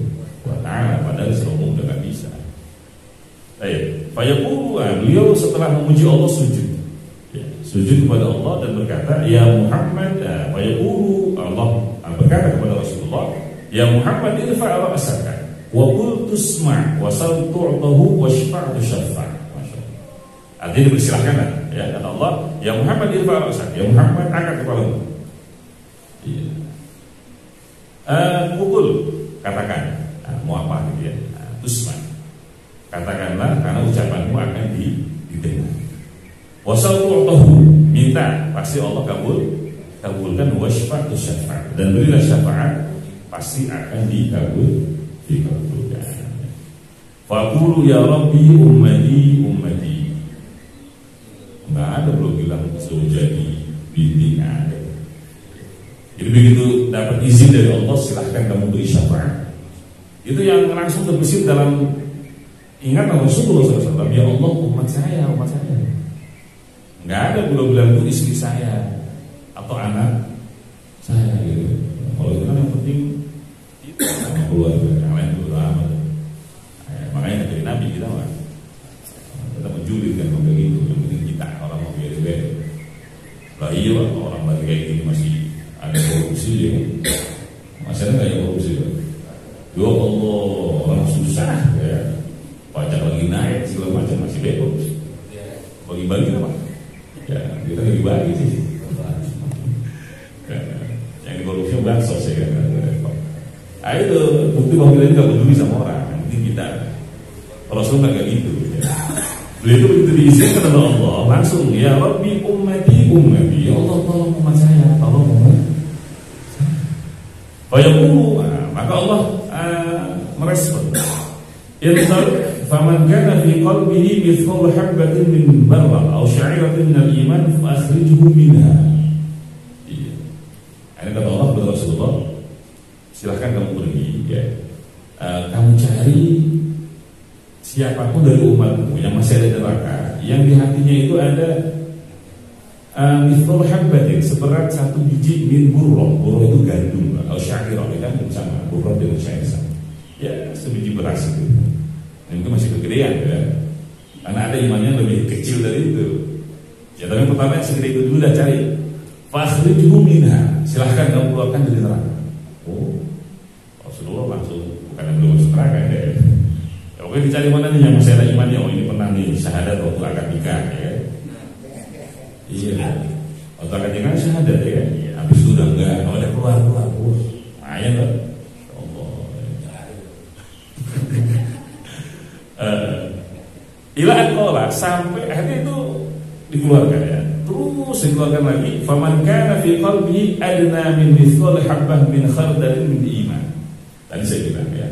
wa Ta'ala, padahal secara umum udah gak bisa. Baik, fayaqulu, beliau setelah memuji Allah sujud. Sujud kepada Allah dan berkata, ya Muhammad, fayaqulu, Allah berkata kepada Rasulullah, ya Muhammad irfa' ra'saka wa qul tusma' wa sal tu'tahu wa syfa' tusyaffa'. Artinya dipersilahkan ya, kata Allah, ya Muhammad irfa' ra'saka, ya Muhammad angkat kepalamu. Iya. Pukul, katakan, mau apa gitu ya, tusma'. Katakanlah karena ucapanmu akan didengar. Wasal tu'tahu, minta pasti Allah kabulkan, wasfa'tu syafa', dan berilah syafaat pasti akan dikabulkan. Faqulu ya Rabbi ummati. Enggak ada belum bilang jadi binti ada. Jadi begitu dapat izin dari Allah, silahkan kamu beri syafaat. Itu yang langsung terbesit dalam ingatan Rasulullah SAW. Ya Allah, umat saya. Nggak ada bilang itu istri saya atau anak saya gitu. Kalau itu kan yang penting kita sama keluarga, yang lain dulu amat. Makanya dari Nabi kita mah kita menjulid kan kayak gitu. Yang penting kita orang mau biasa. Lah iya orang lagi kayak gini masih ada korupsi ya. Masih ada nggak ya korupsi ya? Ya Allah, orang susah ya. Pajak lagi naik segala macam masih bebas. Bagi-bagi apa? Ya kita lagi bagi sih. Yang dikorupsi bansos ya kan. Nah itu bukti bahwa kita nggak peduli sama orang. Yang penting kita. Kalau Rasul nggak gitu. Ya. Beliau itu begitu diizinkan oleh Allah langsung ya Rabbi ummati. Ya Allah tolong umat saya, tolong umat. Fayaqulu, maka Allah merespon. Intal faman kana fi qalbihi mithqal habatin min barra aw sya'iratin min al-iman fa akhrijhu minha. Iya. Ini kata Allah kepada Rasulullah, silahkan kamu pergi ya. Kamu cari siapapun dari umatmu yang masih ada di neraka, yang di hatinya itu ada mithqal habatin, seberat satu biji min burra. Burra itu gandum atau sya'irah, kan sama burra dengan sya'irah. Ya sebiji beras itu. Dan itu masih kegedean ya. Karena ada imannya lebih kecil dari itu. Ya tapi pertama segede itu dulu dah cari. Fakhrijhu minha, silahkan kamu keluarkan dari neraka. Oh, Rasulullah langsung bukan yang belum masuk neraka ya. Ya oke, dicari mana nih yang masih ada imannya. Oh ini pernah nih syahadat waktu akad nikah ya. Iya. Waktu akad nikah syahadat ya. Habis itu udah enggak, kalau ada keluar. Ayat lah. Ila aqala, sampai akhirnya itu dikeluarkan ya. Terus dikeluarkan lagi. Faman kana fi qalbihi adna min mithqal habbah min khardalin min iman. Tadi saya bilang ya,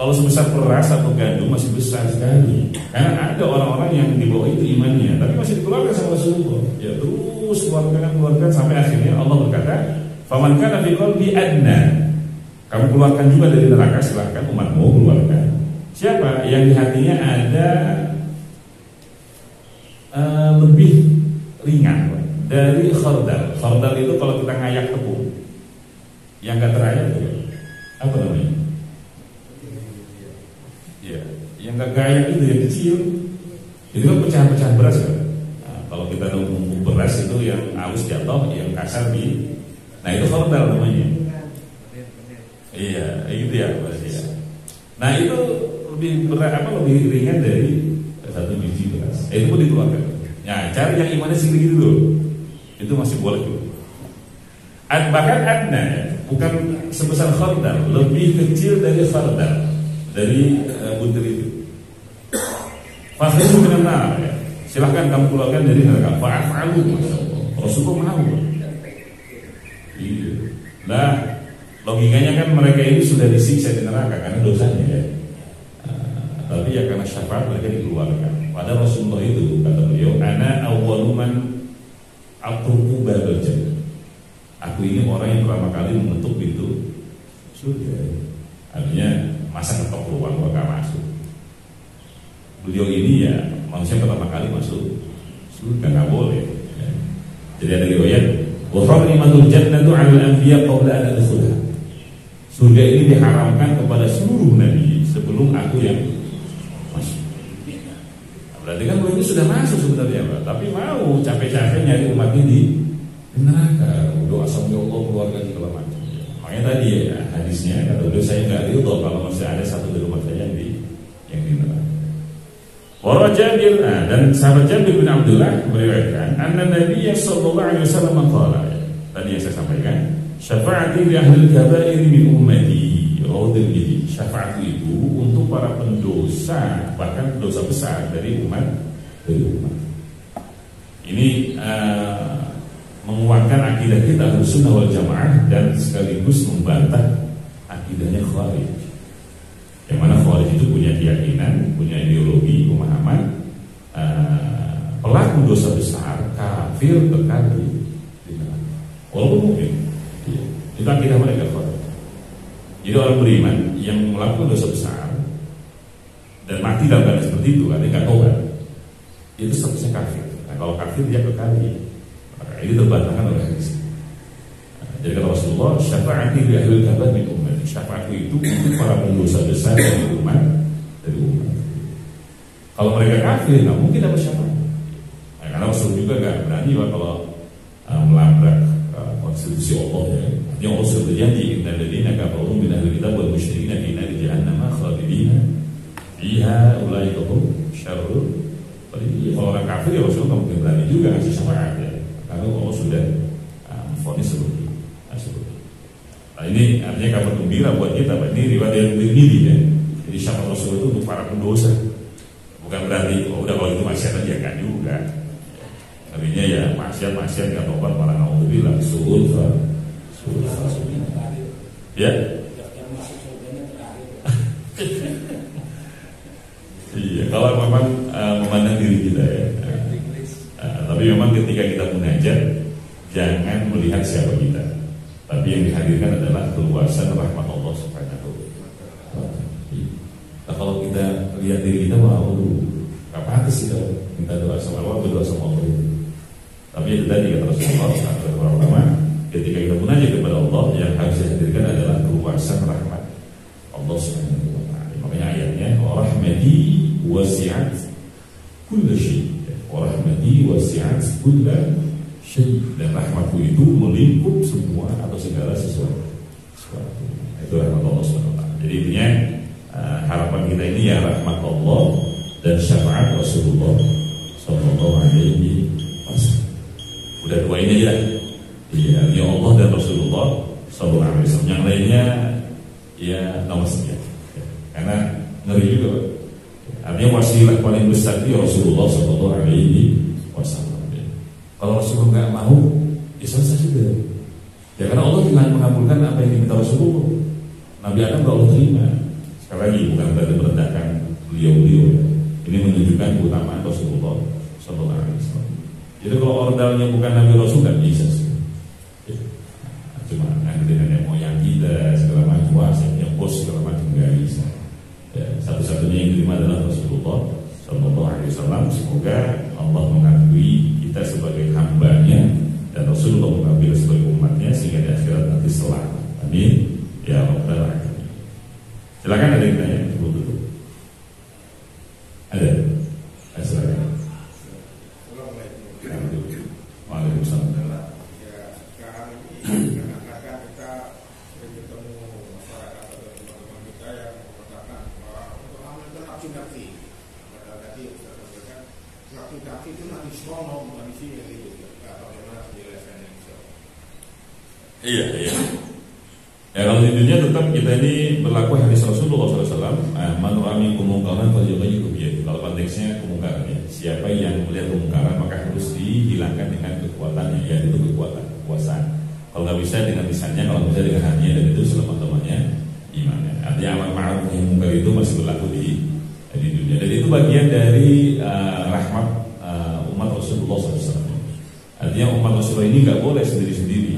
kalau sebesar beras atau gandum masih besar sekali. Karena ada orang-orang yang di bawah itu imannya, tapi masih dikeluarkan sama Rasulullah. Ya terus keluarkan sampai akhirnya Allah berkata, faman kana fi qalbihi adna. Kamu keluarkan juga dari neraka, silahkan umatmu keluarkan. Siapa yang di hatinya ada lebih ringan dari khardal. Khardal itu kalau kita ngayak tepung yang gak terayak itu apa namanya? Ya, yang gak gayak itu yang kecil. Itu kan pecahan-pecahan beras kan. Nah, kalau kita numpuk beras itu yang halus jatuh, yang kasar di. Nah itu khardal namanya. Iya, gitu ya Mas ya. Nah itu lebih berat lebih ringan dari satu biji beras. Itu pun dikeluarkan. Ya, cari yang imannya segitu dulu. Itu masih boleh dulu. Bahkan adna, bukan sebesar khardal, lebih kecil dari khardal, dari butir itu. Fakhrijhu minan nar. Silahkan kamu keluarkan dari neraka. Fa'alu. Rasulullah mau. Iya. Nah, logikanya kan mereka ini sudah disiksa di neraka karena dosanya ya. Tapi ya karena syafaat mereka dikeluarkan. Pada Rasulullah itu kata beliau, ana awwaluman atruku babal jannah. Aku ini orang yang pertama kali menutup pintu surga. Artinya masa ketok peluang bakal masuk. Beliau ini ya manusia pertama kali masuk surga, nggak boleh. Ya. Jadi ada riwayat, wa hurrimatul jannatu 'alal anbiya qabla an tadkhulha. Surga ini diharamkan kepada seluruh nabi sebelum aku yang masuk. Berarti kan beliau sudah masuk sebenarnya Pak, tapi mau capek-capek nyari umat ini di neraka. Doa sama Allah keluarga segala macam. Makanya tadi ya hadisnya kata beliau, saya nggak ridho kalau masih ada satu dari umat saya yang di neraka. Wara Jabir, dan sahabat Jabir bin Abdullah meriwayatkan, anna Nabi sallallahu alaihi wasallam qala, tadi yang saya sampaikan, syafaati li ahli al-kaba'ir min ummati. Syafaat itu untuk para pendosa, bahkan pendosa besar dari umat. Ini menguatkan akidah kita Ahlussunnah wal Jamaah dan sekaligus membantah akidahnya Khawarij. Yang mana Khawarij itu punya keyakinan, punya ideologi, pemahaman pelaku dosa besar kafir kekal di neraka. Walaupun mungkin itu akidah mereka. dan mati dalam keadaan seperti itu, artinya nggak tobat, itu statusnya kafir. Nah, kalau kafir dia kekali. Nah, ini terbantahkan oleh hadis. Jadi kata Rasulullah, syafaati li ahli kabar min umat. Syafaatku itu untuk para pendosa besar dari umat. Kalau mereka kafir, nggak mungkin dapat syafaat. Nah, karena Rasul juga nggak berani kalau melabrak konstitusi Allah ya. Yang Allah sudah berjanji, innal ladzina kafaru min ahli kitab wal musyrikin fi nari jahannam khalidina fiha ulaika hum syarrul bariyah. Kalau orang kafir ya Rasul nggak mungkin berani juga ngasih syafaat ya. Karena Allah sudah vonis seperti itu. Nah ini artinya kabar gembira buat kita. Ini riwayat yang Tirmidzi ya. Jadi syafaat Rasul itu untuk para pendosa. Bukan berarti udah kalau itu maksiat aja, kan juga. Artinya ya maksiat nggak tobat malah naudzubillah suul. Ya. Iya, kalau memang memandang diri kita ya. Tapi memang ketika kita munajat jangan melihat siapa kita. Tapi yang dihadirkan adalah keluasan rahmat Allah Subhanahu wa taala. Nah, kalau kita lihat diri kita mau nggak pantas kita minta doa sama Allah, berdoa sama Allah. Tapi itu tadi kata Rasulullah, kata para ulama, ketika kita munajat kepada Allah yang harus dihadirkan adalah keluasan rahmat Allah Subhanahu wa taala. Makanya ayatnya rahmati wasi'at kulla syai'. Rahmati wasi'at kulla syai'. Dan rahmatku itu melingkup semua atau segala sesuatu. Itu rahmat Allah Subhanahu wa taala. Jadi intinya harapan kita ini ya rahmat Allah dan syafaat Rasulullah sallallahu alaihi wasallam. Udah dua ini aja. Iya, ya Allah dan Rasulullah sallallahu alaihi wasallam. Yang lainnya ya nomor sekian. Karena ngeri juga, Pak. Artinya wasilah paling besar itu Rasulullah sallallahu alaihi wasallam. Kalau Rasulullah nggak mau, ya selesai sudah. Ya karena Allah tinggal mengabulkan apa yang diminta Rasulullah. Nabi Adam nggak Allah terima. Sekali lagi bukan berarti merendahkan beliau. Ini menunjukkan keutamaan Rasulullah sallallahu alaihi wasallam. Jadi kalau ordalnya bukan Nabi Rasul nggak bisa sih. Cuma dengan moyang kita segala macam, wasitnya bos segala macam nggak bisa. Ya, satu-satunya yang diterima adalah Rasulullah sallallahu alaihi wasallam. Semoga Allah mengakui kita sebagai hambanya dan Rasulullah mengakui kita sebagai umatnya sehingga di akhirat nanti selamat. Amin. Ya Rabbal alamin. Silakan ada yang tanya sebelum tutup. Ada. Silakan. Waalaikumsalam. Ya sekarang ini kadang-kadang kita sering ketemu masyarakat atau teman-teman kita yang mengatakan untuk amal itu nafsi. Tadi Ustaz sampaikan nafsi itu nanti sono bukan di sini gitu. Bagaimana penjelasannya itu? Iya. Ya kalau di dunia tetap kita ini berlaku hadis Rasulullah SAW. Man rami kemungkaran falyughayyirhu biyadihi. Kalau konteksnya kemungkaran ya. Siapa yang melihat kemungkaran maka harus dihilangkan dengan kekuatannya. Ya itu kekuasaan. Kalau nggak bisa dengan lisannya, kalau bisa dengan hatinya, dan itu selama-lamanya imannya. Artinya amal ma'ruf nahi munkar itu masih berlaku di dunia. Dan itu bagian dari rahmat umat Rasulullah SAW. Artinya umat Rasulullah ini nggak boleh sendiri-sendiri.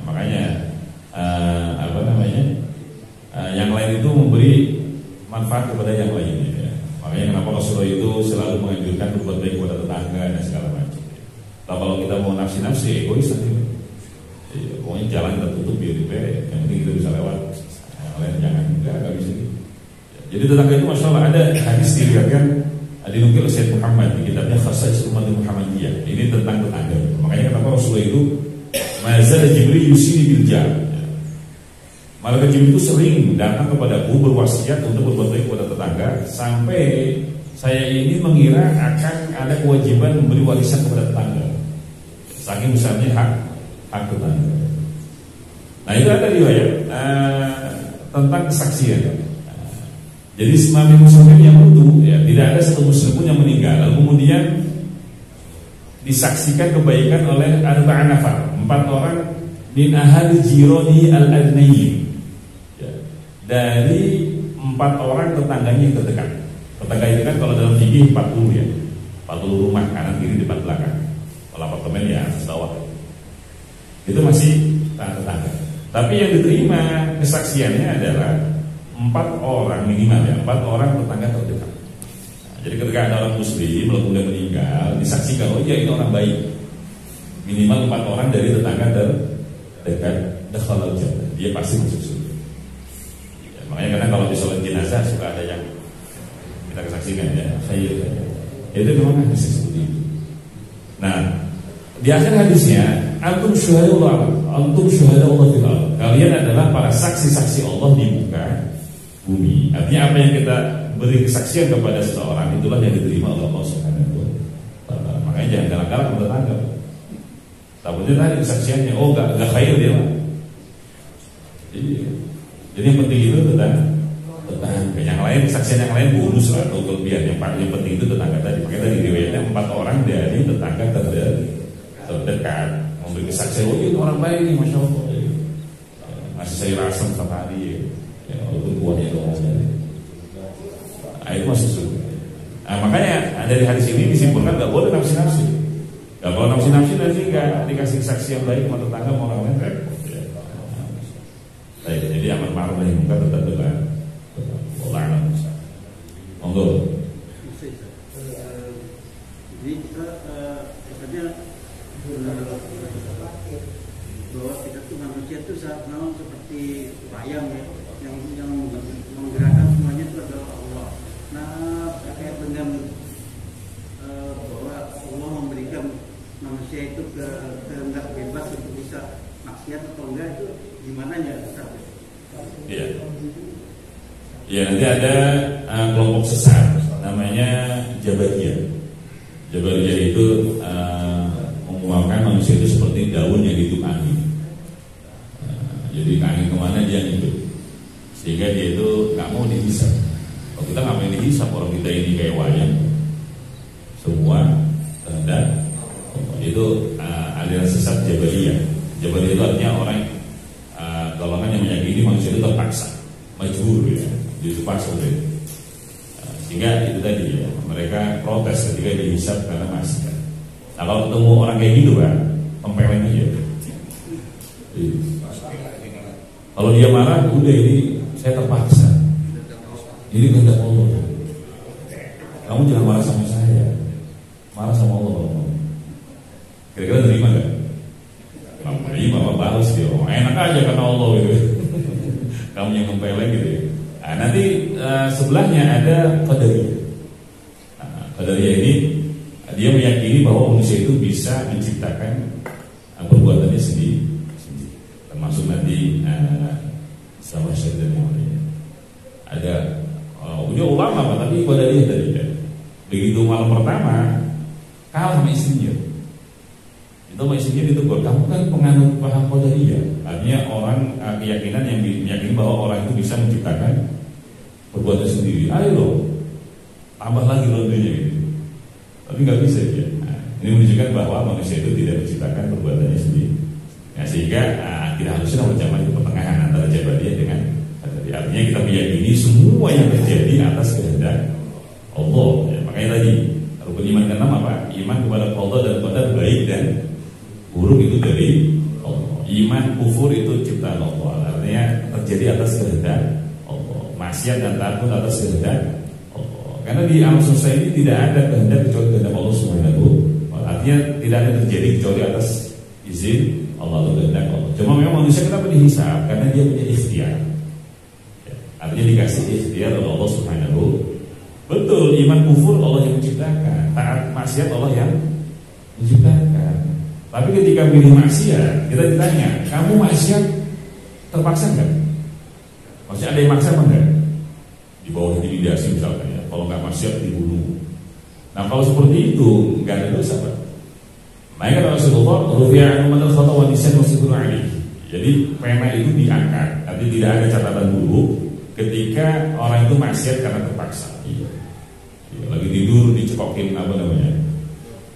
Makanya yang lain itu memberi manfaat kepada yang lainnya ya. Makanya kenapa Rasulullah itu selalu menganjurkan berbuat baik kepada tetangga dan segala macam ya. Nah, kalau kita mau nafsi egois nanti ya, pokoknya jalan tertutup biar dipere, yang penting kita bisa lewat, yang lain jangan, enggak bisa gitu ya. Jadi tetangga itu Masya Allah ada hadis diriwayatkan dinukil oleh Sayyid Muhammad di kitabnya Khasais Umat Muhammadiyah. Ini tentang tetangga. Makanya kenapa Rasulullah itu mazal Jibril yusini bil jar. Malaikat Jibril itu sering datang kepadaku berwasiat untuk berbuat baik kepada tetangga sampai saya ini mengira akan ada kewajiban memberi warisan kepada tetangga. Saking besarnya hak tetangga. Nah itu ada riwayat tentang kesaksian. Jadi semua muslim yang utuh ya, tidak ada satu muslim pun yang meninggal. Lalu kemudian disaksikan kebaikan oleh arba'an nafar, 4 orang min ahli jironi al-adnayyin. Dari 4 orang tetangganya yang terdekat. Tetangga itu kan kalau dalam fikih 40 ya, 40 rumah kanan kiri depan belakang. Kalau apartemen ya atas bawah. Itu masih tetangga. Tapi yang diterima kesaksiannya adalah 4 orang minimal ya, 4 orang tetangga terdekat. ketika ada orang muslim lalu kemudian meninggal, disaksikan oh iya ini orang baik, minimal 4 orang dari tetangga terdekat, dakhalal jannah, dia pasti masuk surga. Ya, makanya kadang kalau di sholat jenazah suka ada yang kita kesaksikan ya, khair. Itu memang hadis seperti itu. Nah, di akhir hadisnya, antum syuhada Allah fil ardh. Kalian adalah para saksi-saksi Allah di muka bumi. Artinya apa yang kita beri kesaksian kepada seseorang itulah yang diterima oleh Allah Subhanahu wa taala. Makanya jangan galak-galak bertetangga. Takutnya tadi kesaksiannya enggak khair dia lah. Jadi yang penting itu tetangga. Yang lain kesaksian yang lain bonus lah atau kelebihan. Yang penting itu tetangga tadi. Makanya tadi riwayatnya 4 orang dari tetangga terdekat memberi kesaksian. Oh itu orang baik nih, masya Allah. Masih sayur asam setiap hari ya walaupun kuahnya doang. Itu masih surga. Nah, makanya dari hadis ini disimpulkan nggak boleh nafsi-nafsi. Kalau nafsi-nafsi nanti nggak dikasih saksi yang baik sama tetangga sama orang lain repot. Jadi amal ma'ruf nahi munkar tetap dengan Allah alam. Monggo. Jadi kita katanya bahwa kita tuh manusia tuh memang seperti wayang ya, yang menggerakkan semuanya itu adalah Allah. Nah, terkait dengan bahwa Allah memberikan manusia itu kehendak bebas untuk bisa maksiat atau enggak, itu gimana ya Ustaz? Iya. Ya nanti ada kelompok sesat namanya Jabariyah. Jabariyah itu menguapkan manusia itu seperti daun yang ditiup angin. Jadi angin kemana dia hidup, sehingga dia itu nggak mau dihisap. Kalau kita nggak mau dihisap, orang kita ini kayak wayang, semua terhadap itu aliran sesat Jabariyah. Jabariyah itu artinya orang golongan yang meyakini manusia itu terpaksa, majbur ya, dipaksa oleh. Sehingga itu tadi ya, mereka protes ketika dihisap karena maksiat. Nah kalau ketemu orang kayak gitu kan, tempelin aja. Kalau dia marah, udah ini saya terpaksa. Ini kehendak Allah. Kamu jangan marah sama saya, marah sama Allah. Kira-kira terima gak? Kamu terima apa balas dia? Oh, enak aja karena Allah gitu. Kamu yang tempelin gitu ya. Nah, nanti sebelahnya ada Qadariyah. Qadariyah ini dia meyakini bahwa manusia itu bisa menciptakan perbuatannya sendiri, termasuk nanti sama syaitan yang lainnya. Ada dia ulama apa tapi Qadariyah tadi ya. Begitu malam pertama kalah sama istrinya. Itu sama istrinya ditegur, kamu kan penganut paham Qadariyah. Artinya orang keyakinan yang meyakini bahwa orang itu bisa menciptakan perbuatan sendiri. Ayo loh, tambah lagi rondonya gitu. Tapi nggak bisa ya. Nah, ini menunjukkan bahwa manusia itu tidak menciptakan perbuatannya sendiri. Nah, sehingga tidak harusnya berjamaah itu pertengahan antara Jabariyah dengan Qadariyah. Artinya kita meyakini semua yang terjadi atas kehendak Allah. Ya, makanya tadi rukun iman ke-6 apa? Iman kepada Allah dan qadar baik dan buruk itu dari Allah. Iman kufur itu ciptaan Allah. Artinya terjadi atas kehendak Allah. Maksiat dan taat atas kehendak Allah. Karena di alam semesta ini tidak ada kehendak kecuali kehendak Allah Subhanahu wa taala. Artinya tidak ada terjadi kecuali atas izin Allah atau kehendak Allah. Cuma memang manusia kenapa dihisab? Karena dia punya ikhtiar. Ya, artinya dikasih ikhtiar oleh Allah Subhanahu. Betul, iman kufur Allah yang menciptakan, taat maksiat Allah yang menciptakan. Tapi ketika pilih maksiat, kita ditanya, kamu maksiat terpaksa enggak? Maksudnya ada yang maksa apa enggak? Di bawah intimidasi misalkan ya. Kalau enggak maksiat dibunuh. Nah kalau seperti itu enggak ada dosa Pak. Maka kata Rasulullah, rufi'a anhumal khata wa nisyan wa sitrun alaihi. Jadi pena itu diangkat, artinya tidak ada catatan buruk ketika orang itu maksiat karena terpaksa. Iya. Lagi tidur dicekokin apa namanya?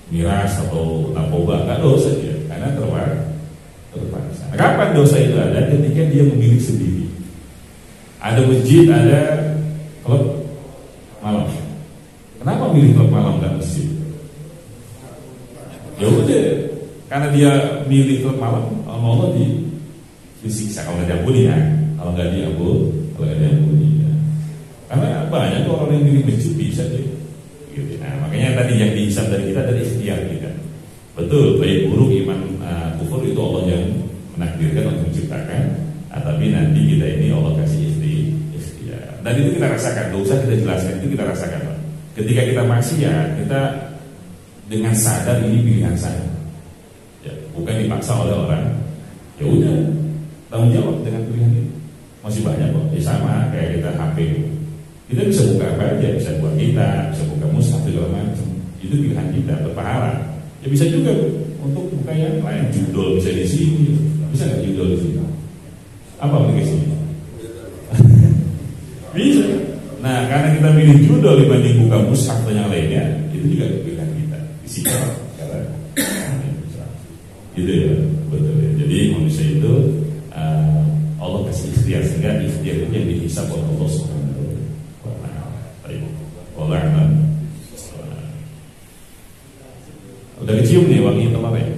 Miras atau narkoba, enggak dosa dia karena terpaksa. Nah, kapan dosa itu ada? Ketika dia memilih sendiri. Ada masjid, ada klub malam. Kenapa milih klub malam dan masjid? Ya udah, karena dia milih klub malam, Allah disiksa kalau nggak diampuni ya. Kalau nggak diampuni ya. Karena banyak orang yang milih masjid bisa deh. Gitu. tadi yang dihisab dari kita adalah ikhtiar kita. Betul, baik buruk iman kufur itu Allah yang menakdirkan untuk menciptakan. Tapi nanti kita ini Allah kasih ikhtiar. Dan itu kita rasakan, gak usah kita jelaskan, itu kita rasakan. Ketika kita maksiat, kita dengan sadar ini pilihan saya. Ya, bukan dipaksa oleh orang. Ya udah, tanggung jawab dengan pilihan itu. Masih banyak kok, ya sama kayak kita HP. Kita bisa buka apa aja, bisa buat kita, bisa buka mushaf segala macam. Itu pilihan kita, berpahala. Ya bisa juga untuk buka yang lain, judul bisa di sini, bisa nggak judul di sini? Apa aplikasinya? Bisa. Nah, karena kita pilih judul dibanding buka mushaf atau yang lainnya, itu juga pilihan kita. Disikap, gitu ya, betul ya. Jadi manusia itu Allah kasih ikhtiar, sehingga ikhtiar itu yang dihisab oleh Allah Subhanahu wa Ta'ala. Wallahu a'lam. Udah kecium nih wangi telur ya.